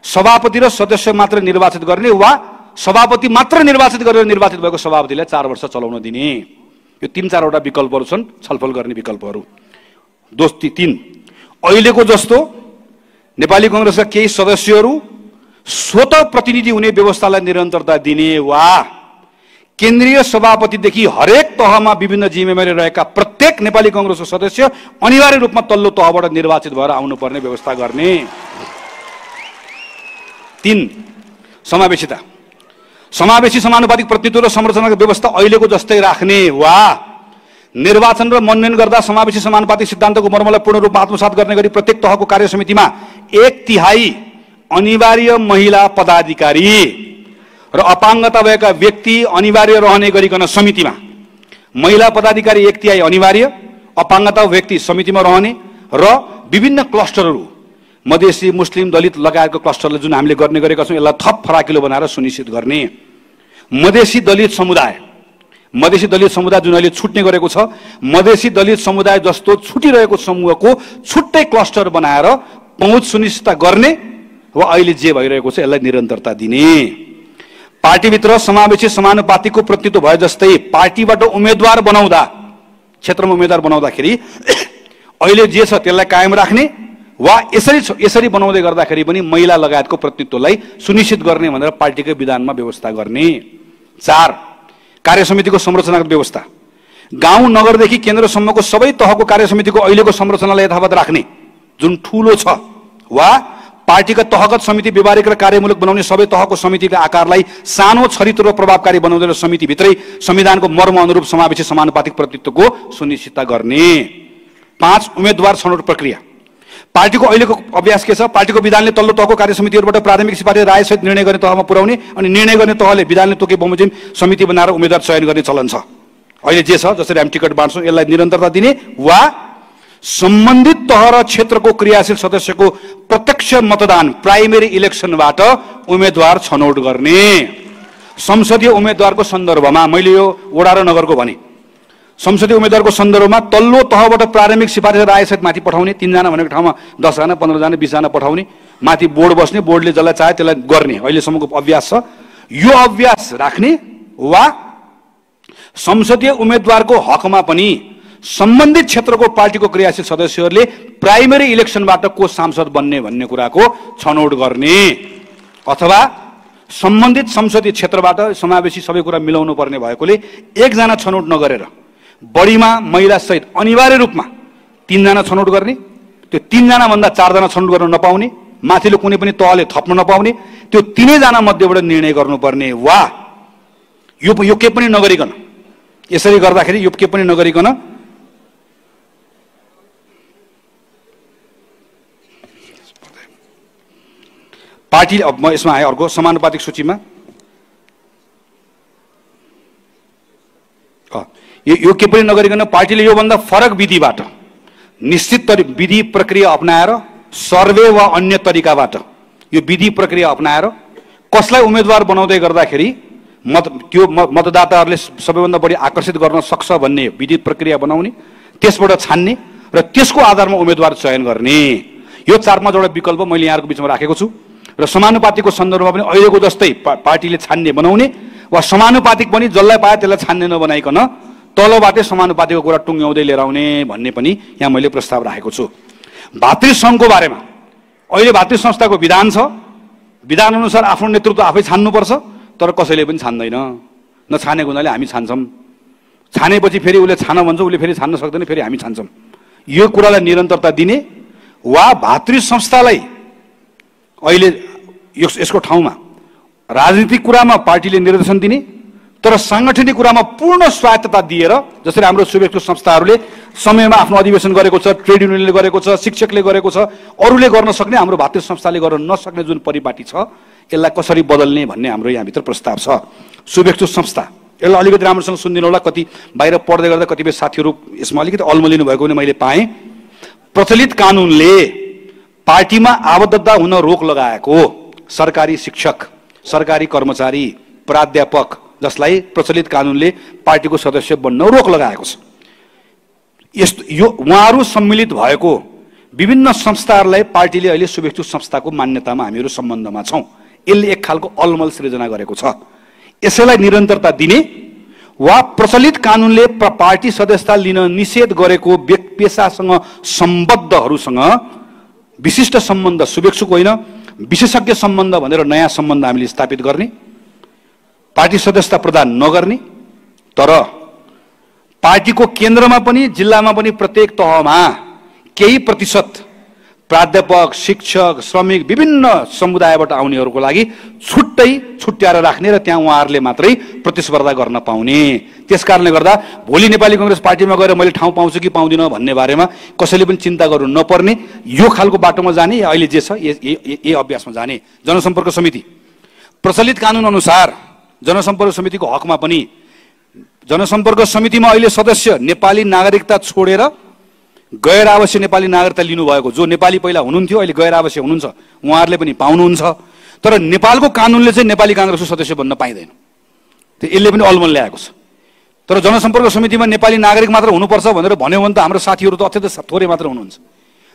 सभापति र सदस्य मात्र निर्वाचित गर्ने वा सभापति मात्र निर्वाचित गरेर निर्वाचित भएको सभापतिलाई 4 वर्ष चलाउन दिने। यो 3-4 वटा विकल्पहरू छन्, छलफल गर्ने विकल्पहरू। 3, अहिलेको जस्तो नेपाली कांग्रेसका केही सदस्यहरू स्वतः प्रतिनिधि हुने व्यवस्थालाई निरन्तरता दिने वा केन्द्रीय सभापतिदेखि हरेक तहमा विभिन्न जिम्मेवारी रहेका प्रत्येक नेपाली कांग्रेसको सदस्य अनिवार्य रूपमा तल्लो तहबाट निर्वाचित भएर आउनुपर्ने व्यवस्था गर्ने। 3, समावेशिता। समावेशी समानुपातिक प्रतिनिधित्व र संरचनाको व्यवस्था अहिलेको जस्तै राख्ने वा निर्वाचन र मनोनयन गर्दा समावेशी समानुपातिक सिद्धान्तको मर्मलाई पूर्ण रूपमा आत्मसात गर्ने गरी प्रत्येक तहको कार्य समितिमा 1/3 अनिवार्य महिला पदाधिकारी र अपाङ्गता भएका व्यक्ति अनिवार्य रहने गरिकन समितिमा महिला पदाधिकारी 1/3 अनिवार्य, अपाङ्गता व्यक्ति समितिमा रहने र विभिन्न क्लस्टरहरू मधेसी, मुस्लिम, दलित लगायतको क्लस्टरले जुन हामीले गर्ने गरेका छौँ यसलाई थप फराकिलो बनाएर सुनिश्चित गर्ने। मधेसी दलित समुदाय जुन अहिले छुट्ने गरेको छ, मधेसी दलित समुदाय जस्तो छुटिरहेको समूहको छुट्टै क्लस्टर बनाएर पहुँच सुनिश्चित गर्ने वा अहिले जे भइरहेको छ यसलाई निरन्तरता दिने। पार्टीभित्र समावेशी समानुपातिकको प्रतिनिधित्व भए जस्तै पार्टीबाट उम्मेदवार बनाउँदा, क्षेत्रमा उम्मेदवार बनाउँदाखेरि अहिले जे छ त्यसलाई कायम राख्ने वा यसरी बनाउँदै गर्दाखेरि पनि महिला लगायतको प्रतिनिधित्वलाई सुनिश्चित गर्ने भनेर पार्टीकै विधानमा व्यवस्था गर्ने। 4, कार्य समितिको संरचनागत व्यवस्था। गाउँ नगरदेखि केन्द्रसम्मको सबै तहको कार्यसमितिको अहिलेको संरचनालाई यथावत राख्ने जुन ठूलो छ, वा पार्टीका तहगत समिति व्यवहारिक र कार्यमूलक बनाउने सबै तहको समितिका आकारलाई सानो, छरितो र प्रभावकारी बनाउँदै र समितिभित्रै संविधानको मर्म अनुरूप समावेशी समानुपातिक प्रतिनिधित्वको सुनिश्चितता गर्ने। 5 उम्मेदवार छनौट प्रक्रिया। पार्टीको अहिलेको अभ्यास के छ? पार्टीको विधानले तल्लो तहको कार्यसमितिहरूबाट प्राथमिक सिफारिस रायसहित निर्णय गर्ने तहमा पुर्याउने अनि निर्णय गर्ने तहले विधानले तोके बमोजिम समिति बनाएर उम्मेदवार चयन गर्ने चलन छ। अहिले जे छ, जसरी हामी टिकट बाँड्छौँ, यसलाई निरन्तरता दिने वा सम्बन्धित तह र क्षेत्रको क्रियाशील सदस्यको प्रत्यक्ष मतदान प्राइमेरी इलेक्सनबाट उम्मेदवार छनौट गर्ने। संसदीय उम्मेदवारको सन्दर्भमा मैले यो वडा र नगरको भने, संसदीय उम्मेदवारको सन्दर्भमा तल्लो तहबाट प्रारम्भिक सिफारिस रायसहित माथि पठाउने, 3 जना भनेको ठाउँमा 10 जना, 15 जना, 20 जना पठाउने, माथि बोर्ड बस्ने, बोर्डले जसलाई चाहे त्यसलाई गर्ने अहिलेसम्मको अभ्यास छ। यो अभ्यास राख्ने वा संसदीय उम्मेदवारको हकमा पनि सम्बन्धित क्षेत्रको पार्टीको क्रियाशील सदस्यहरूले प्राइमेरी इलेक्सनबाट को सांसद बन्ने भन्ने कुराको छनौट गर्ने, अथवा सम्बन्धित संसदीय क्षेत्रबाट समावेशी सबै कुरा मिलाउनु पर्ने भएकोले 1 जना छनौट नगरेर बढीमा महिला सहित अनिवार्य रूपमा 3 जना छनौट गर्ने। त्यो 3 जना भन्दा 4 जना छनौट गर्न नपाउने, माथिल्लो कुनै पनि तहले थप्न नपाउने, त्यो 3 जना मध्येबाट निर्णय गर्नुपर्ने। वा यो के पनि नगरिकन, यसरी गर्दाखेरि यो के पनि नगरिकन पार्टी, अब म यसमा आएँ अर्को समानुपातिक सूचीमा, यो के पनि नगरिकन पार्टीले योभन्दा फरक विधिबाट, निश्चित विधि प्रक्रिया अपनाएर, सर्वे वा अन्य तरिकाबाट यो विधि प्रक्रिया अपनाएर कसलाई उम्मेदवार बनाउँदै गर्दाखेरि त्यो मतदाताहरूले सबैभन्दा बढी आकर्षित गर्न सक्छ भन्ने विधि प्रक्रिया बनाउने, त्यसबाट छान्ने र त्यसको आधारमा उम्मेदवार चयन गर्ने। यो 4-5 वटा विकल्प मैले यहाँहरूको बिचमा राखेको छु। र समानुपातिकको सन्दर्भमा पनि अहिलेको जस्तै पार्टीले छान्ने बनाउने, वा समानुपातिक पनि जसलाई पाए त्यसलाई छान्ने नबनाइकन तलबाटै समानुपातिकको कुरा टुङ्ग्याउँदै लिएर आउने भन्ने पनि यहाँ मैले प्रस्ताव राखेको छु। भातृ सङ्घको बारेमा अहिले भातृ संस्थाको विधान छ, विधान अनुसार आफ्नो नेतृत्व आफै छान्नुपर्छ, तर कसैले पनि छान्दैन। नछानेको हुनाले हामी छान्छौँ, छानेपछि फेरि उसले छान भन्छ, उसले फेरि छान्न सक्दैन, फेरि हामी छान्छौँ। यो कुरालाई निरन्तरता दिने वा भातृ संस्थालाई अहिले यसको ठाउँमा राजनीतिक कुरामा पार्टीले निर्देशन दिने, तर साङ्गठनिक कुरामा पूर्ण स्वायत्तता दिएर, जसरी हाम्रो शुभेच्छु संस्थाहरूले समयमा आफ्नो अधिवेशन गरेको छ, ट्रेड युनियनले गरेको छ, शिक्षकले गरेको छ, अरूले गर्न सक्ने, हाम्रो भातृ संस्थाले गर्न नसक्ने जुन परिपाटी छ, यसलाई कसरी बदल्ने भन्ने हाम्रो यहाँभित्र प्रस्ताव छ। शुभेच्छु संस्था, यसलाई अलिकति राम्रोसँग सुनिदिनु होला। कति बाहिर पढ्दै गर्दा कतिपय साथीहरू यसमा अलिकति अल्मलिनु भएको पनि मैले पाएँ। प्रचलित कानुनले पार्टीमा आबद्धता हुन रोक लगाएको सरकारी शिक्षक, सरकारी कर्मचारी, प्राध्यापक जसलाई प्रचलित कानुनले पार्टीको सदस्य बन्न रोक लगाएको छ, यस्तो यो उहाँहरू सम्मिलित भएको विभिन्न संस्थाहरूलाई पार्टीले अहिले शुभेच्छु संस्थाको मान्यतामा हामीहरू सम्बन्धमा छौँ। यसले एक खालको अलमल सृजना गरेको छ। यसैलाई निरन्तरता दिने वा प्रचलित कानुनले पार्टी सदस्यता लिन निषेध गरेको पेसासँग सम्बद्धहरूसँग विशिष्ट सम्बन्ध, शुभेच्छुको होइन विशेषज्ञ सम्बन्ध भनेर नयाँ सम्बन्ध हामीले स्थापित गर्ने, पार्टी सदस्यता प्रदान नगर्ने, तर पार्टीको केन्द्रमा पनि जिल्लामा पनि प्रत्येक तहमा केही प्रतिशत प्राध्यापक, शिक्षक, श्रमिक विभिन्न समुदायबाट आउनेहरूको लागि छुट्याएर राख्ने र त्यहाँ उहाँहरूले मात्रै प्रतिस्पर्धा गर्न पाउने। त्यसकारणले गर्दा भोलि नेपाली कांग्रेस पार्टीमा गएर मैले ठाउँ पाउँछु कि पाउँदिनँ भन्ने बारेमा कसैले पनि चिन्ता गर्नु नपर्ने, यो खालको बाटोमा जाने, अहिले जे छ यही अभ्यासमा जाने। जनसम्पर्क समिति प्रचलित कानुन अनुसार जनसम्पर्क समितिको हकमा पनि जनसम्पर्क समितिमा अहिले सदस्य नेपाली नागरिकता छोडेर गैर आवश्यक नेपाली नागरिकता लिनुभएको, जो नेपाली पहिला हुनुहुन्थ्यो अहिले गैर आवश्यक हुनुहुन्छ, उहाँहरूले पनि पाउनुहुन्छ। तर नेपालको कानुनले चाहिँ नेपाली कांग्रेसको सदस्य बन्न पाइँदैन, त्यो यसले पनि अलमल ल्याएको छ। तर जनसम्पर्क समितिमा नेपाली नागरिक मात्र हुनुपर्छ भनेर भन्यो भने त हाम्रो साथीहरू त अत्यन्तै थोरै मात्र हुनुहुन्छ।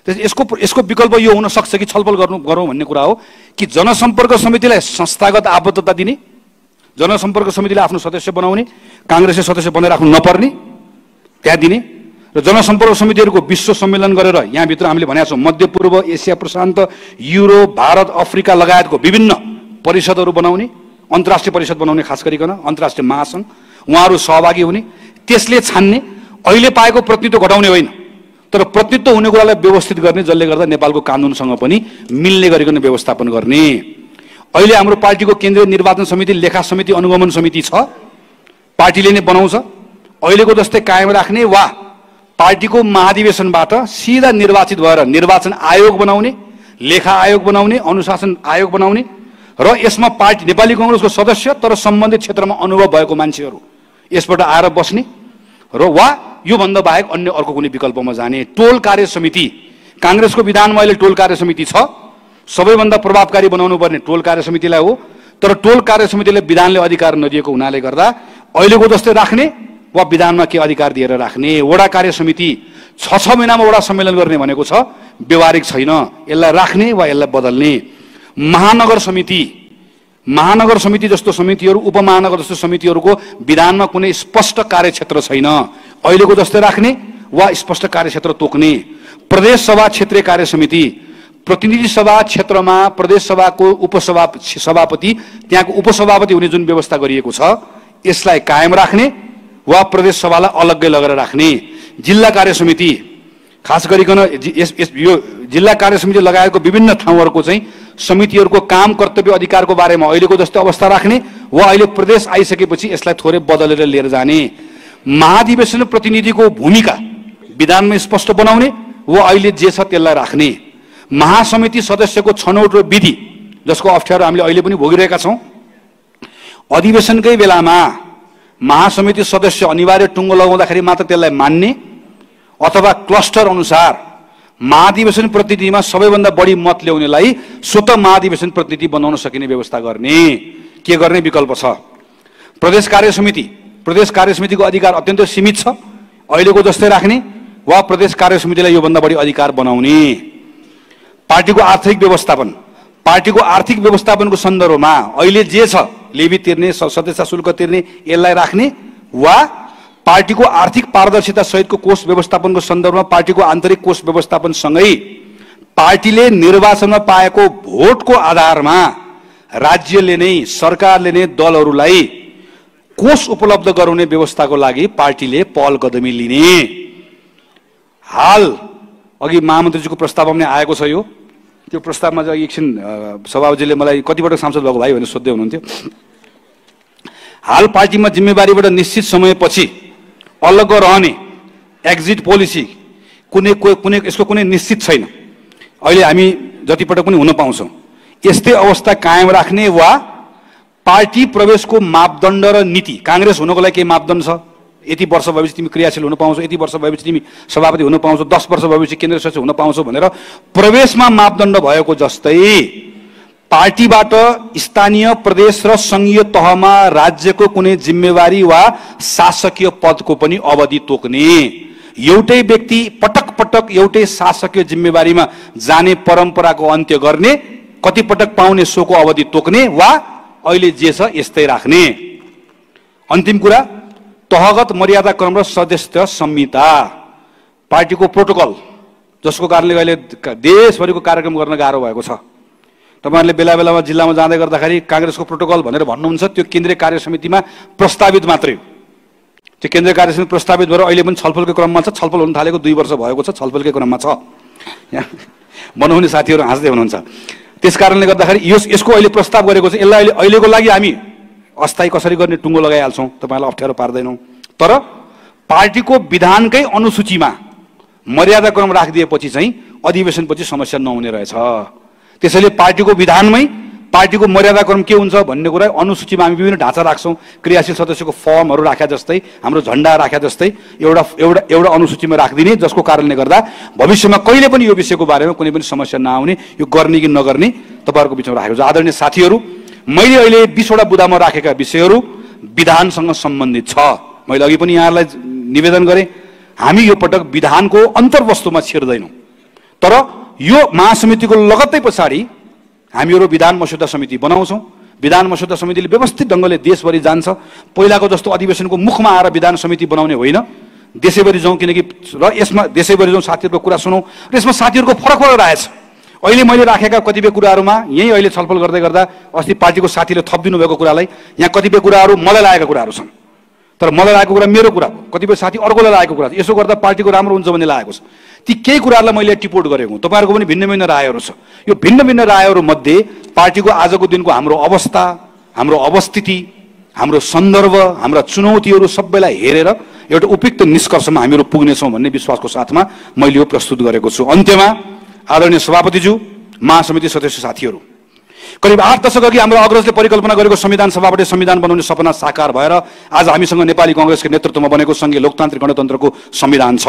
यसको विकल्प यो हुन सक्छ कि छलफल गरौँ भन्ने कुरा हो कि जनसम्पर्क समितिलाई संस्थागत आबद्धता दिने, जनसम्पर्क समितिले आफ्नो सदस्य बनाउने, कांग्रेसले सदस्य बनाइराख्नु नपर्ने त्यहाँ दिने, र जनसम्पर्क समितिहरूको विश्व सम्मेलन गरेर यहाँभित्र हामीले भनेका छौँ मध्यपूर्व, एसिया प्रशान्त, युरोप, भारत, अफ्रिका लगायतको विभिन्न परिषदहरू बनाउने, अन्तर्राष्ट्रिय परिषद बनाउने, खास गरिकन अन्तर्राष्ट्रिय महासङ्घ, उहाँहरू सहभागी हुने, त्यसले छान्ने, अहिले पाएको प्रतिनिधित्व घटाउने होइन, तर प्रतिनिधित्व हुने कुरालाई व्यवस्थित गर्ने, जसले गर्दा नेपालको कानुनसँग पनि मिल्ने गरिकन व्यवस्थापन गर्ने। अहिले हाम्रो पार्टीको केन्द्रीय निर्वाचन समिति, लेखा समिति, अनुगमन समिति छ, पार्टीले नै बनाउँछ। अहिलेको जस्तै कायम राख्ने वा पार्टीको महाधिवेशनबाट सिधा निर्वाचित भएर निर्वाचन आयोग बनाउने, लेखा आयोग बनाउने, अनुशासन आयोग बनाउने र यसमा पार्टी नेपाली कांग्रेसको सदस्य तर सम्बन्धित क्षेत्रमा अनुभव भएको मान्छेहरू यसबाट आएर बस्ने र वा यो भन्दा बाहेक अन्य अर्को कुनै विकल्पमा जाने। टोल कार्य समिति, कांग्रेसको विधानमा अहिले टोल कार्य समिति छ, सबैभन्दा प्रभावकारी बनाउनु पर्ने टोल कार्य समितिलाई हो, तर टोल कार्य समितिले विधानले अधिकार नदिएको हुनाले गर्दा अहिलेको जस्तै राख्ने वा विधानमा के अधिकार दिएर राख्ने। वडा कार्य समिति 6 महिनामा वडा सम्मेलन गर्ने भनेको छ, व्यवहारिक छैन, यसलाई राख्ने वा यसलाई बदल्ने। महानगर समिति, महानगर समिति जस्तो समितिहरू, उपमहानगर जस्तो समितिहरूको विधानमा कुनै स्पष्ट कार्यक्षेत्र छैन, अहिलेको जस्तै राख्ने वा स्पष्ट कार्यक्षेत्र तोक्ने। प्रदेश सभा क्षेत्रीय कार्य समिति, प्रतिनिधि सभा क्षेत्रमा प्रदेश सभाको सभापति, त्यहाँको उपसभापति हुने जुन व्यवस्था गरिएको छ यसलाई कायम राख्ने वा प्रदेश सभालाई अलग्गै लगेर राख्ने। जिल्ला कार्य समिति, खास गरिकन यो जिल्ला कार्य समिति लगायतको विभिन्न ठाउँहरूको चाहिँ समितिहरूको काम कर्तव्य अधिकारको बारेमा अहिलेको जस्तो अवस्था राख्ने वा अहिले प्रदेश आइसकेपछि यसलाई थोरै बदलेर लिएर जाने। महाधिवेशन प्रतिनिधिको भूमिका विधानमा स्पष्ट बनाउने वा अहिले जे छ त्यसलाई राख्ने। महासमिति सदस्यको छनौट र विधि, जसको अप्ठ्यारो हामीले अहिले पनि भोगिरहेका छौँ। अधिवेशनकै बेलामा महासमिति सदस्य अनिवार्य टुङ्गो लगाउँदाखेरि मात्र त्यसलाई मान्ने अथवा क्लस्टर अनुसार महाधिवेशन प्रतिनिधिमा सबैभन्दा बढी मत ल्याउनेलाई स्वतः महाधिवेशन प्रतिनिधि बनाउन सकिने व्यवस्था गर्ने। के गर्ने विकल्प छ? प्रदेश कार्य समिति, प्रदेश कार्य समितिको अधिकार अत्यन्तै सीमित छ, अहिलेको जस्तै राख्ने वा प्रदेश कार्य समितिलाई योभन्दा बढी अधिकार बनाउने। पार्टीको आर्थिक व्यवस्थापन, पार्टीको आर्थिक व्यवस्थापनको सन्दर्भमा अहिले जे छ लेबी तिर्ने, सदस्यता शुल्क तिर्ने, यसलाई राख्ने वा पार्टीको आर्थिक पारदर्शिता सहितको कोष व्यवस्थापनको सन्दर्भमा पार्टीको आन्तरिक कोष व्यवस्थापनसँगै पार्टीले निर्वाचनमा पाएको भोटको आधारमा राज्यले नै, सरकारले नै दलहरूलाई कोष उपलब्ध गराउने व्यवस्थाको लागि पार्टीले पहल कदमी लिने। हाल अघि महामन्त्रीजीको प्रस्तावमा नै आएको छ यो, त्यो प्रस्तावमा चाहिँ एकछिन सभापतिले मलाई कतिपटक सांसद भएको भाइ भनेर सोध्दै हुनुहुन्थ्यो। हाल पार्टीमा जिम्मेवारीबाट निश्चित समयपछि अलग रहने एक्जिट पोलिसी कुनै यसको कुनै निश्चित छैन, अहिले हामी जतिपटक पनि हुन पाउँछौँ। यस्तै अवस्था कायम राख्ने वा पार्टी प्रवेशको मापदण्ड र नीति, कांग्रेस हुनको लागि केही मापदण्ड छ, यति वर्ष भएपछि तिमी क्रियाशील हुन पाउँछौ, यति वर्ष भएपछि तिमी सभापति हुन पाउँछौ, 10 वर्ष भएपछि केन्द्रीय सदस्य हुन पाउँछौ भनेर प्रवेशमा मापदण्ड भएको जस्तै पार्टीबाट स्थानीय, प्रदेश र संघीय तहमा राज्यको कुनै जिम्मेवारी वा शासकीय पदको पनि अवधि तोक्ने। एउटै व्यक्ति पटक पटक एउटै शासकीय जिम्मेवारीमा जाने परम्पराको अन्त्य गर्ने, कति पटक पाउने सोको अवधि तोक्ने वा अहिले जे छ यस्तै राख्ने। अन्तिम कुरा, तहगत मर्यादा क्रम र सदस्यता संहिता, पार्टीको प्रोटोकल, जसको कारणले अहिले देशभरिको कार्यक्रम गर्न गाह्रो भएको छ। तपाईहरुले बेला बेलामा जिल्लामा जाँदै गर्दाखेरि कांग्रेसको प्रोटोकल भनेर भन्नुहुन्छ, त्यो केन्द्रीय कार्य समितिमा प्रस्तावित मात्रै हो। त्यो केन्द्रीय कार्य समिति प्रस्तावित भएर अहिले पनि छलफलको क्रममा छ, छलफल हुन थालेको 2 वर्ष भएको छ, छलफलकै क्रममा छ। यहाँ बनाउने साथीहरू हाँस्दै हुनुहुन्छ। त्यसकारणले गर्दाखेरि यसको अहिले प्रस्ताव गरेको छ, यसलाई अहिलेको लागि हामी अस्थायी कसरी गर्ने टुङ्गो लगाइहाल्छौँ, तपाईहरुलाई अप्ठ्यारो पार्दैनौँ। तर पार्टीको विधानकै अनुसूचीमा मर्यादा क्रम राखिदिएपछि चाहिँ अधिवेशनपछि समस्या नहुने रहेछ। त्यसैले पार्टीको विधानमै पार्टीको मर्यादा क्रम के हुन्छ भन्ने कुरा अनुसूचीमा हामी विभिन्न ढाँचा राख्छौँ। क्रियाशील सदस्यको फर्महरू राख्या जस्तै, हाम्रो झण्डा राख्या जस्तै एउटा अनुसूचीमा राखिदिने, जसको कारणले गर्दा भविष्यमा कहिले पनि यो विषयको बारेमा कुनै पनि समस्या नआउने, यो गर्ने कि नगर्ने तपाईहरुको बिचमा राखेको छ। आदरणीय साथीहरू, मैले अहिले 20 वटा बुँदामा राखेका विषयहरू विधानसँग सम्बन्धित छ। मैले अघि पनि यहाँहरूलाई निवेदन गरेँ, हामी यो पटक विधानको अन्तर्वस्तुमा छिर्दैनौँ, तर यो महासमितिको लगत्तै पछाडि हामीहरू विधान मस्यौदा समिति बनाउँछौँ। विधान मस्यौदा समितिले व्यवस्थित ढङ्गले देशभरि जान्छ। पहिलाको जस्तो अधिवेशनको मुखमा आएर विधान समिति बनाउने होइन, देशैभरि जाउँ, किनकि र यसमा देशैभरि जाउँ, साथीहरूको कुरा सुनौँ र यसमा साथीहरूको फरक फरक रहेछ। अहिले मैले राखेका कतिपय कुराहरूमा यही अहिले छलफल गर्दै गर्दा अस्ति पार्टीको साथीले थपिदिनु भएको कुरालाई यहाँ कतिपय कुराहरू मलाई लागेका कुराहरू छन्। तर मलाई लागेको कुरा मेरो कुरा हो, कतिपय साथी अर्कोलाई लागेको कुरा, यसो गर्दा पार्टीको राम्रो हुन्छ भन्ने लागेको छ। ती केही कुराहरूलाई मैले टिपोट गरेको हुँ। तपाईँहरूको पनि भिन्न भिन्न रायहरू छ। यो भिन्न भिन्न रायहरू मध्ये पार्टीको आजको दिनको हाम्रो अवस्था, हाम्रो अवस्थिति, हाम्रो सन्दर्भ, हाम्रा चुनौतीहरू सबैलाई हेरेर एउटा उपयुक्त निष्कर्षमा हामीहरू पुग्नेछौँ भन्ने विश्वासको साथमा मैले यो प्रस्तुत गरेको छु। अन्त्यमा आदरणीय सभापतिज्यू, महासमिति सदस्य साथीहरू, करिब 8 दशक अघि हाम्रो अग्रजले परिकल्पना गरेको संविधान सभाबाट संविधान बनाउने सपना साकार भएर आज हामीसँग नेपाली कांग्रेसको नेतृत्वमा बनेको संघीय लोकतान्त्रिक गणतन्त्रको संविधान छ।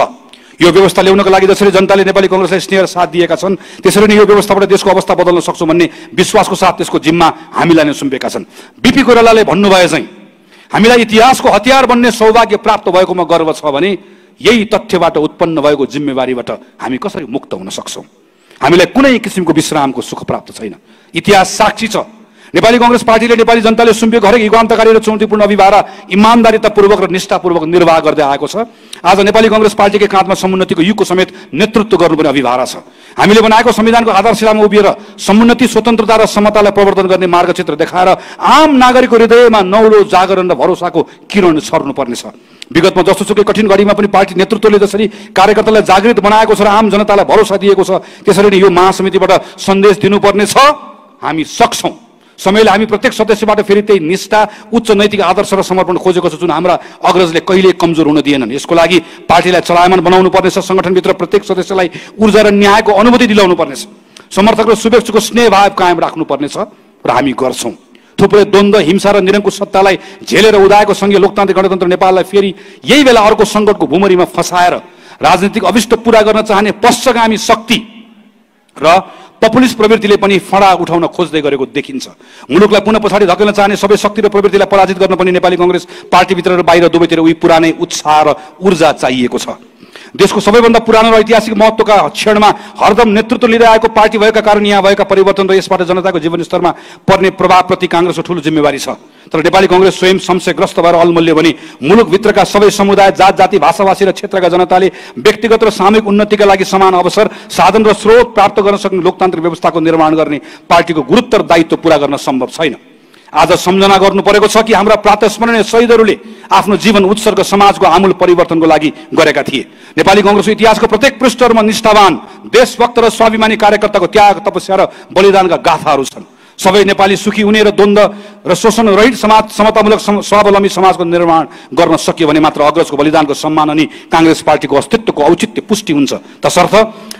यो व्यवस्था ल्याउनको लागि जसरी जनताले नेपाली कांग्रेसलाई स्नेह र साथ दिएका छन्, त्यसरी नै यो व्यवस्थाबाट देशको अवस्था बदल्न सक्छौं भन्ने विश्वासको साथ त्यसको जिम्मा हामीलाई नै सुम्पेका छन्। बीपी कोइरालाले भन्नुभए चाहिँ हामीलाई इतिहासको हतियार बन्ने सौभाग्य प्राप्त भएकोमा गर्व छ भने यही तथ्यबाट उत्पन्न भएको जिम्मेवारीबाट हामी कसरी मुक्त हुन सक्छौं? हामीलाई कुनै किसिमको विश्रामको सुख प्राप्त छैन। इतिहास साक्षी छ, नेपाली कांग्रेस पार्टीले नेपाली जनताले सुम्पेको हरेक युगान्तकारी र चुनौतीपूर्ण अभिभारा इमानदारीतापूर्वक र निष्ठापूर्वक निर्वाह गर्दै आएको छ। आज नेपाली कांग्रेस पार्टीकै काँधमा समुन्नतिको युगको समेत नेतृत्व गर्नुपर्ने अभिभारा छ। हामीले बनाएको संविधानको आधारशिलामा उभिएर समुन्नति, स्वतन्त्रता र समतालाई प्रवर्तन गर्ने मार्गचित्र देखाएर आम नागरिकको हृदयमा नौलो जागरण र भरोसाको किरण छर्नुपर्ने छ। विगतमा जस्तोसुकै कठिन घडीमा पनि पार्टी नेतृत्वले जसरी कार्यकर्तालाई जागृत बनाएको छ र आम जनतालाई भरोसा दिएको छ, त्यसरी नै यो महासमितिबाट सन्देश दिनुपर्ने छ, हामी सक्छौं। समयले हामी प्रत्येक सदस्यबाट फेरि त्यही निष्ठा, उच्च नैतिक आदर्श र समर्पण खोजेको छ जुन हाम्रा अग्रजले कहिले कमजोर हुन दिएनन्। यसको लागि पार्टीलाई चलायमान बनाउनु पर्नेछ, संगठनभित्र प्रत्येक सदस्यलाई ऊर्जा र न्यायको अनुभूति दिलाउनु पर्नेछ, समर्थक र शुभेच्छुको स्नेह भाव कायम राख्नु पर्नेछ र हामी गर्छौं। थुप्रै द्वन्द्व, हिंसा र निरङ्कुश सत्तालाई झेलेर उदाएको संघीय लोकतान्त्रिक गणतन्त्र नेपाललाई फेरि यही बेला अर्को सङ्कटको भूमरीमा फसाएर राजनीतिक अभिष्ट पूरा गर्न चाहने पश्चगामी शक्ति र पपुलिस्ट प्रवृत्तिले पनि फडा उठाउन खोज्दै गरेको देखिन्छ। मुलुकलाई पुनः पछाडि धकेल्न चाहने सबै शक्ति र प्रवृत्तिलाई पराजित गर्न पनि नेपाली कांग्रेस पार्टीभित्र र बाहिर दुवैतिर उही पुरानै उत्साह र ऊर्जा चाहिएको छ। देशको सबैभन्दा पुरानो र ऐतिहासिक महत्त्वका क्षणमा हरदम नेतृत्व लिँदै आएको पार्टी भएका कारण यहाँ भएका परिवर्तन र यसबाट जनताको जीवनस्तरमा पर्ने प्रभावप्रति कांग्रेसको ठूलो जिम्मेवारी छ। तर नेपाली कांग्रेस स्वयं संशयग्रस्त भएर अलमल्य भने मुलुकभित्रका सबै समुदाय, जात जाति, भाषाभाषी र क्षेत्रका जनताले व्यक्तिगत र सामूहिक उन्नतिका लागि समान अवसर, साधन र स्रोत प्राप्त गर्न सक्ने लोकतान्त्रिक व्यवस्थाको निर्माण गर्ने पार्टीको गुरुतर दायित्व पूरा गर्न सम्भव छैन। आज सम्झना गर्नु परेको छ कि हाम्रा प्रातस्मरणीय शहीदहरूले आफ्नो जीवन उत्सर्ग समाजको आमूल परिवर्तनको लागि गरेका थिए। नेपाली कांग्रेसको इतिहासको प्रत्येक पृष्ठहरूमा निष्ठावान, देशभक्त र स्वाभिमानी कार्यकर्ताको त्याग, तपस्या र बलिदानका गाथाहरू छन्। सबै नेपाली सुखी हुने र द्वन्द्व र शोषण रहित समाज, समतामूलक स्वावलम्बी समाजको निर्माण गर्न सकियो भने मात्र अग्रजको बलिदानको सम्मान अनि कांग्रेस पार्टीको अस्तित्वको औचित्य पुष्टि हुन्छ। तसर्थ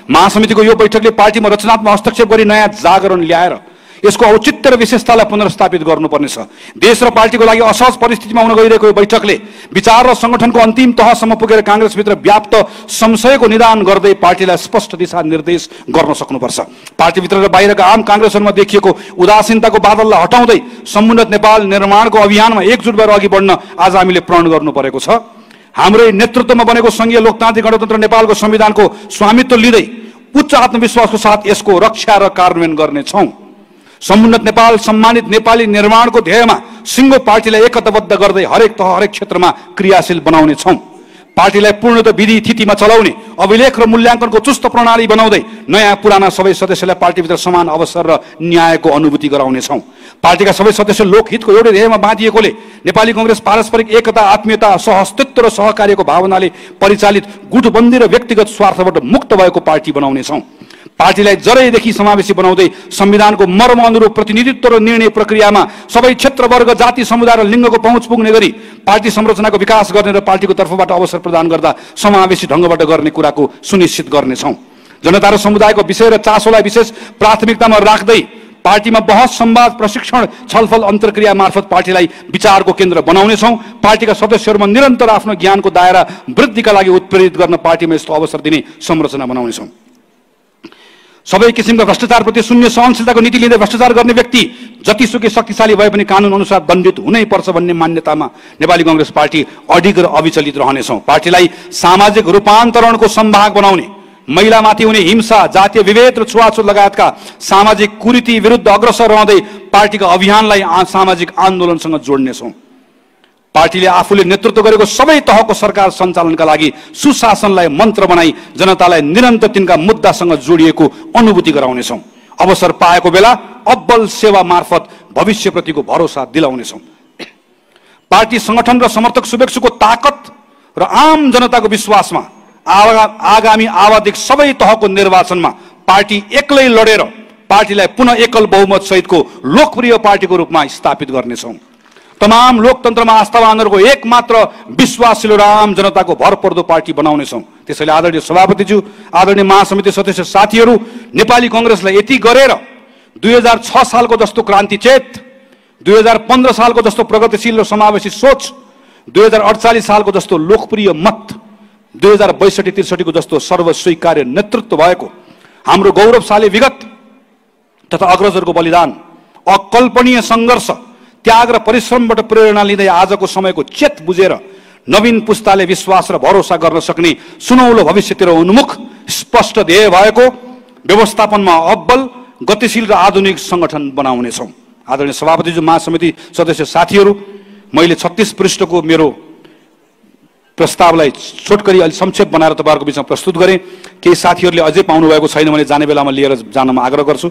महासमितिको यो बैठकले पार्टीमा रचनात्मक हस्तक्षेप गरी नयाँ जागरण ल्याएर यसको औचित्य र विशेषतालाई पुनर्स्थापित गर्नुपर्नेछ। देश र पार्टीको लागि असहज परिस्थितिमा हुन गइरहेको यो बैठकले विचार र संगठनको अन्तिम तहसम्म पुगेर कांग्रेसभित्र व्याप्त संशयको निदान गर्दै पार्टीलाई स्पष्ट दिशा निर्देश गर्न सक्नुपर्छ। पार्टीभित्र र बाहिरका आम कांग्रेसहरूमा देखिएको उदासीनताको बादललाई हटाउँदै समुन्नत नेपाल निर्माणको अभियानमा एकजुट भएर अघि बढ्न आज हामीले प्रण गर्नु परेको छ। हाम्रै नेतृत्वमा बनेको संघीय लोकतान्त्रिक गणतन्त्र नेपालको संविधानको स्वामित्व लिँदै उच्च आत्मविश्वासको साथ यसको रक्षा र कार्यान्वयन गर्नेछौँ। समुन्नत नेपाल, सम्मानित नेपाली निर्माणको ध्येयमा सिङ्गो पार्टीलाई एकताबद्ध गर्दै हरेक तह, हरेक क्षेत्रमा क्रियाशील बनाउने छौं। पार्टीलाई पूर्णतः विधि थितिमा चलाउने, अभिलेख र मूल्याङ्कनको चुस्त प्रणाली बनाउँदै नयाँ पुराना सबै सदस्यलाई पार्टीभित्र समान अवसर र न्यायको अनुभूति गराउने छौं। पार्टीका सबै सदस्य लोकहितको एउटै ध्येयमा बाँधिएकोले नेपाली कांग्रेस पारस्परिक एकता, आत्मीयता, सहअस्तित्व र सहकार्यको भावनाले परिचालित गुटबन्दी र व्यक्तिगत स्वार्थबाट मुक्त भएको पार्टी बनाउने छौं। पार्टीलाई जरैदेखि समावेशी बनाउँदै संविधानको मर्म अनुरूप प्रतिनिधित्व र निर्णय प्रक्रियामा सबै क्षेत्र, वर्ग, जाति, समुदाय र लिङ्गको पहुँच पुग्ने गरी पार्टी संरचनाको विकास गर्ने र पार्टीको तर्फबाट अवसर प्रदान गर्दा समावेशी ढङ्गबाट गर्ने कुराको सुनिश्चित गर्नेछौँ। जनता र समुदायको विषय र चासोलाई विशेष प्राथमिकतामा राख्दै पार्टीमा बहस, संवाद, प्रशिक्षण, छलफल, अन्तर्क्रिया मार्फत पार्टीलाई विचारको केन्द्र बनाउनेछौँ। पार्टीका सदस्यहरूमा निरन्तर आफ्नो ज्ञानको दायरा वृद्धिका लागि उत्प्रेरित गर्न पार्टीमा यस्तो अवसर दिने संरचना बनाउनेछौँ। सबै किसिमका भ्रष्टाचारप्रति शून्य सहनशीलताको नीति लिँदै भ्रष्टाचार गर्ने व्यक्ति जतिसुकै शक्तिशाली भए पनि कानुन अनुसार दण्डित हुनै पर्छ भन्ने मान्यतामा नेपाली कांग्रेस पार्टी अडिग र अविचलित रहनेछौँ। पार्टीलाई सामाजिक रूपान्तरणको सम्भाग बनाउने, महिलामाथि हुने हिंसा, जातीय विभेद र छुवाछुत लगायतका सामाजिक कुरीति विरुद्ध अग्रसर रहँदै पार्टीका अभियानलाई सामाजिक आन्दोलनसँग जोड्नेछौँ। पार्टीले आफूले नेतृत्व गरेको सबै तहको सरकार सञ्चालनका लागि सुशासनलाई मन्त्र बनाई जनतालाई निरन्तर तिनका मुद्दासँग जोडिएको अनुभूति गराउनेछौँ। अवसर पाएको बेला अब्बल सेवा मार्फत भविष्यप्रतिको भरोसा दिलाउनेछौँ। पार्टी संगठन र समर्थक शुभेच्छुको ताकत र आम जनताको विश्वासमा आगामी आवधिक सबै तहको निर्वाचनमा पार्टी एक्लै लडेर पार्टीलाई पुनः एकल बहुमत सहितको लोकप्रिय पार्टीको रूपमा स्थापित गर्नेछौँ। तमाम लोकतन्त्रमा आस्थावानहरूको एकमात्र विश्वासिलो र आम जनताको भरपर्दो पार्टी बनाउनेछौँ। त्यसैले आदरणीय सभापतिज्यू, आदरणीय महासमिति सदस्य साथीहरू, नेपाली कांग्रेसलाई यति गरेर 2006 सालको जस्तो क्रान्तिचेत, 2015 सालको जस्तो प्रगतिशील र समावेशी सोच, 2048 सालको जस्तो लोकप्रिय मत, 2062-63 को जस्तो सर्वस्वीकार्य नेतृत्व भएको हाम्रो गौरवशाली विगत तथा अग्रजहरूको बलिदान, अकल्पनीय सङ्घर्ष, त्याग र परिश्रमबाट प्रेरणा लिँदै आजको समयको चेत बुझेर नवीन पुस्ताले विश्वास र भरोसा गर्न सक्ने सुनौलो भविष्यतिर उन्मुख स्पष्ट ध्येय भएको व्यवस्थापनमा अब्बल, गतिशील र आधुनिक सङ्गठन बनाउनेछौँ। आदरणीय सभापतिज्यू, महासमिति सदस्य साथीहरू, मैले 36 पृष्ठको मेरो प्रस्तावलाई छोटकरी अलि संक्षेप बनाएर तपाईँहरूको बिचमा प्रस्तुत गरेँ। केही साथीहरूले अझै पाउनुभएको छैन भने जाने बेलामा लिएर जान म आग्रह गर्छु।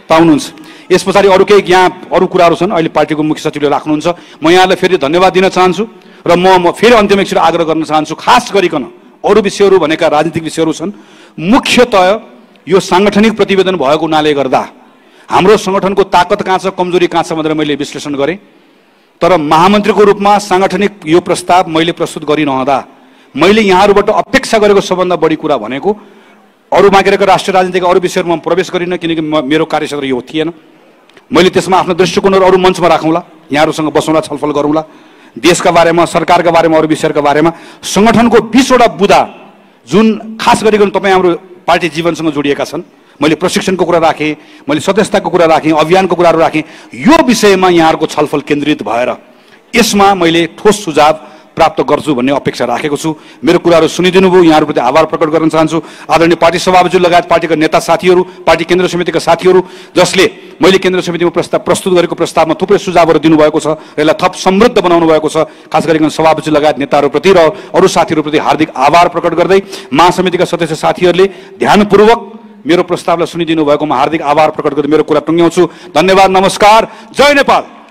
पाउनुहुन्छ। यस पछाडि अरू केही यहाँ अरू कुराहरू छन्, अहिले पार्टीको मुख्य सचिवले राख्नुहुन्छ। म यहाँलाई फेरि धन्यवाद दिन चाहन्छु र म फेरि अन्त्यमा एकचोटि आग्रह गर्न चाहन्छु। खास गरिकन अरू विषयहरू भनेका राजनीतिक विषयहरू छन्, मुख्यतः यो सांगठनिक प्रतिवेदन भएको हुनाले गर्दा हाम्रो सङ्गठनको ताकत कहाँ छ, कमजोरी कहाँ छ भनेर मैले विश्लेषण गरेँ। तर महामन्त्रीको रूपमा सांगठनिक यो प्रस्ताव मैले प्रस्तुत गरिनहँदा मैले यहाँहरूबाट अपेक्षा गरेको सबभन्दा बढी कुरा भनेको अरू मागेका राष्ट्रिय राजनीतिका अरू विषयहरूमा प्रवेश गरिनँ, किनकि मेरो कार्यक्षेत्र यो थिएन। मैले त्यसमा आफ्नो दृष्टिकोणहरू अरू मञ्चमा राखौँला, यहाँहरूसँग बसौँला, छलफल गरौँला, देशका बारेमा, सरकारका बारेमा, अरू विषयका बारेमा। सङ्गठनको 20वटा बुँदा जुन खास गरिकन तपाईँ हाम्रो पार्टी जीवनसँग जोडिएका छन्, मैले प्रशिक्षणको कुरा राखेँ, मैले सदस्यताको कुरा राखेँ, अभियानको कुराहरू राखेँ। यो विषयमा यहाँहरूको छलफल केन्द्रित भएर यसमा मैले ठोस सुझाव प्राप्त गर्छु भन्ने अपेक्षा राखेको छु। मेरो कुराहरू सुनिदिनु भयो, यहाँहरूप्रति आभार प्रकट गर्न चाहन्छु। आदरणीय पार्टी सभापति लगायत पार्टीका नेता साथीहरू, पार्टी केन्द्र समितिका साथीहरू, जसले मैले केन्द्र समितिमा प्रस्तुत गरेको प्रस्तावमा थुप्रै सुझावहरू दिनुभएको छ र यसलाई थप समृद्ध बनाउनु भएको छ। खास गरिकन सभापति लगायत नेताहरूप्रति र अरू साथीहरूप्रति हार्दिक आभार प्रकट गर्दै महासमितिका सदस्य साथीहरूले ध्यानपूर्वक मेरो प्रस्तावलाई सुनिदिनु भएकोमा हार्दिक आभार प्रकट गर्दै मेरो कुरा टुङ्ग्याउँछु। धन्यवाद, नमस्कार, जय नेपाल।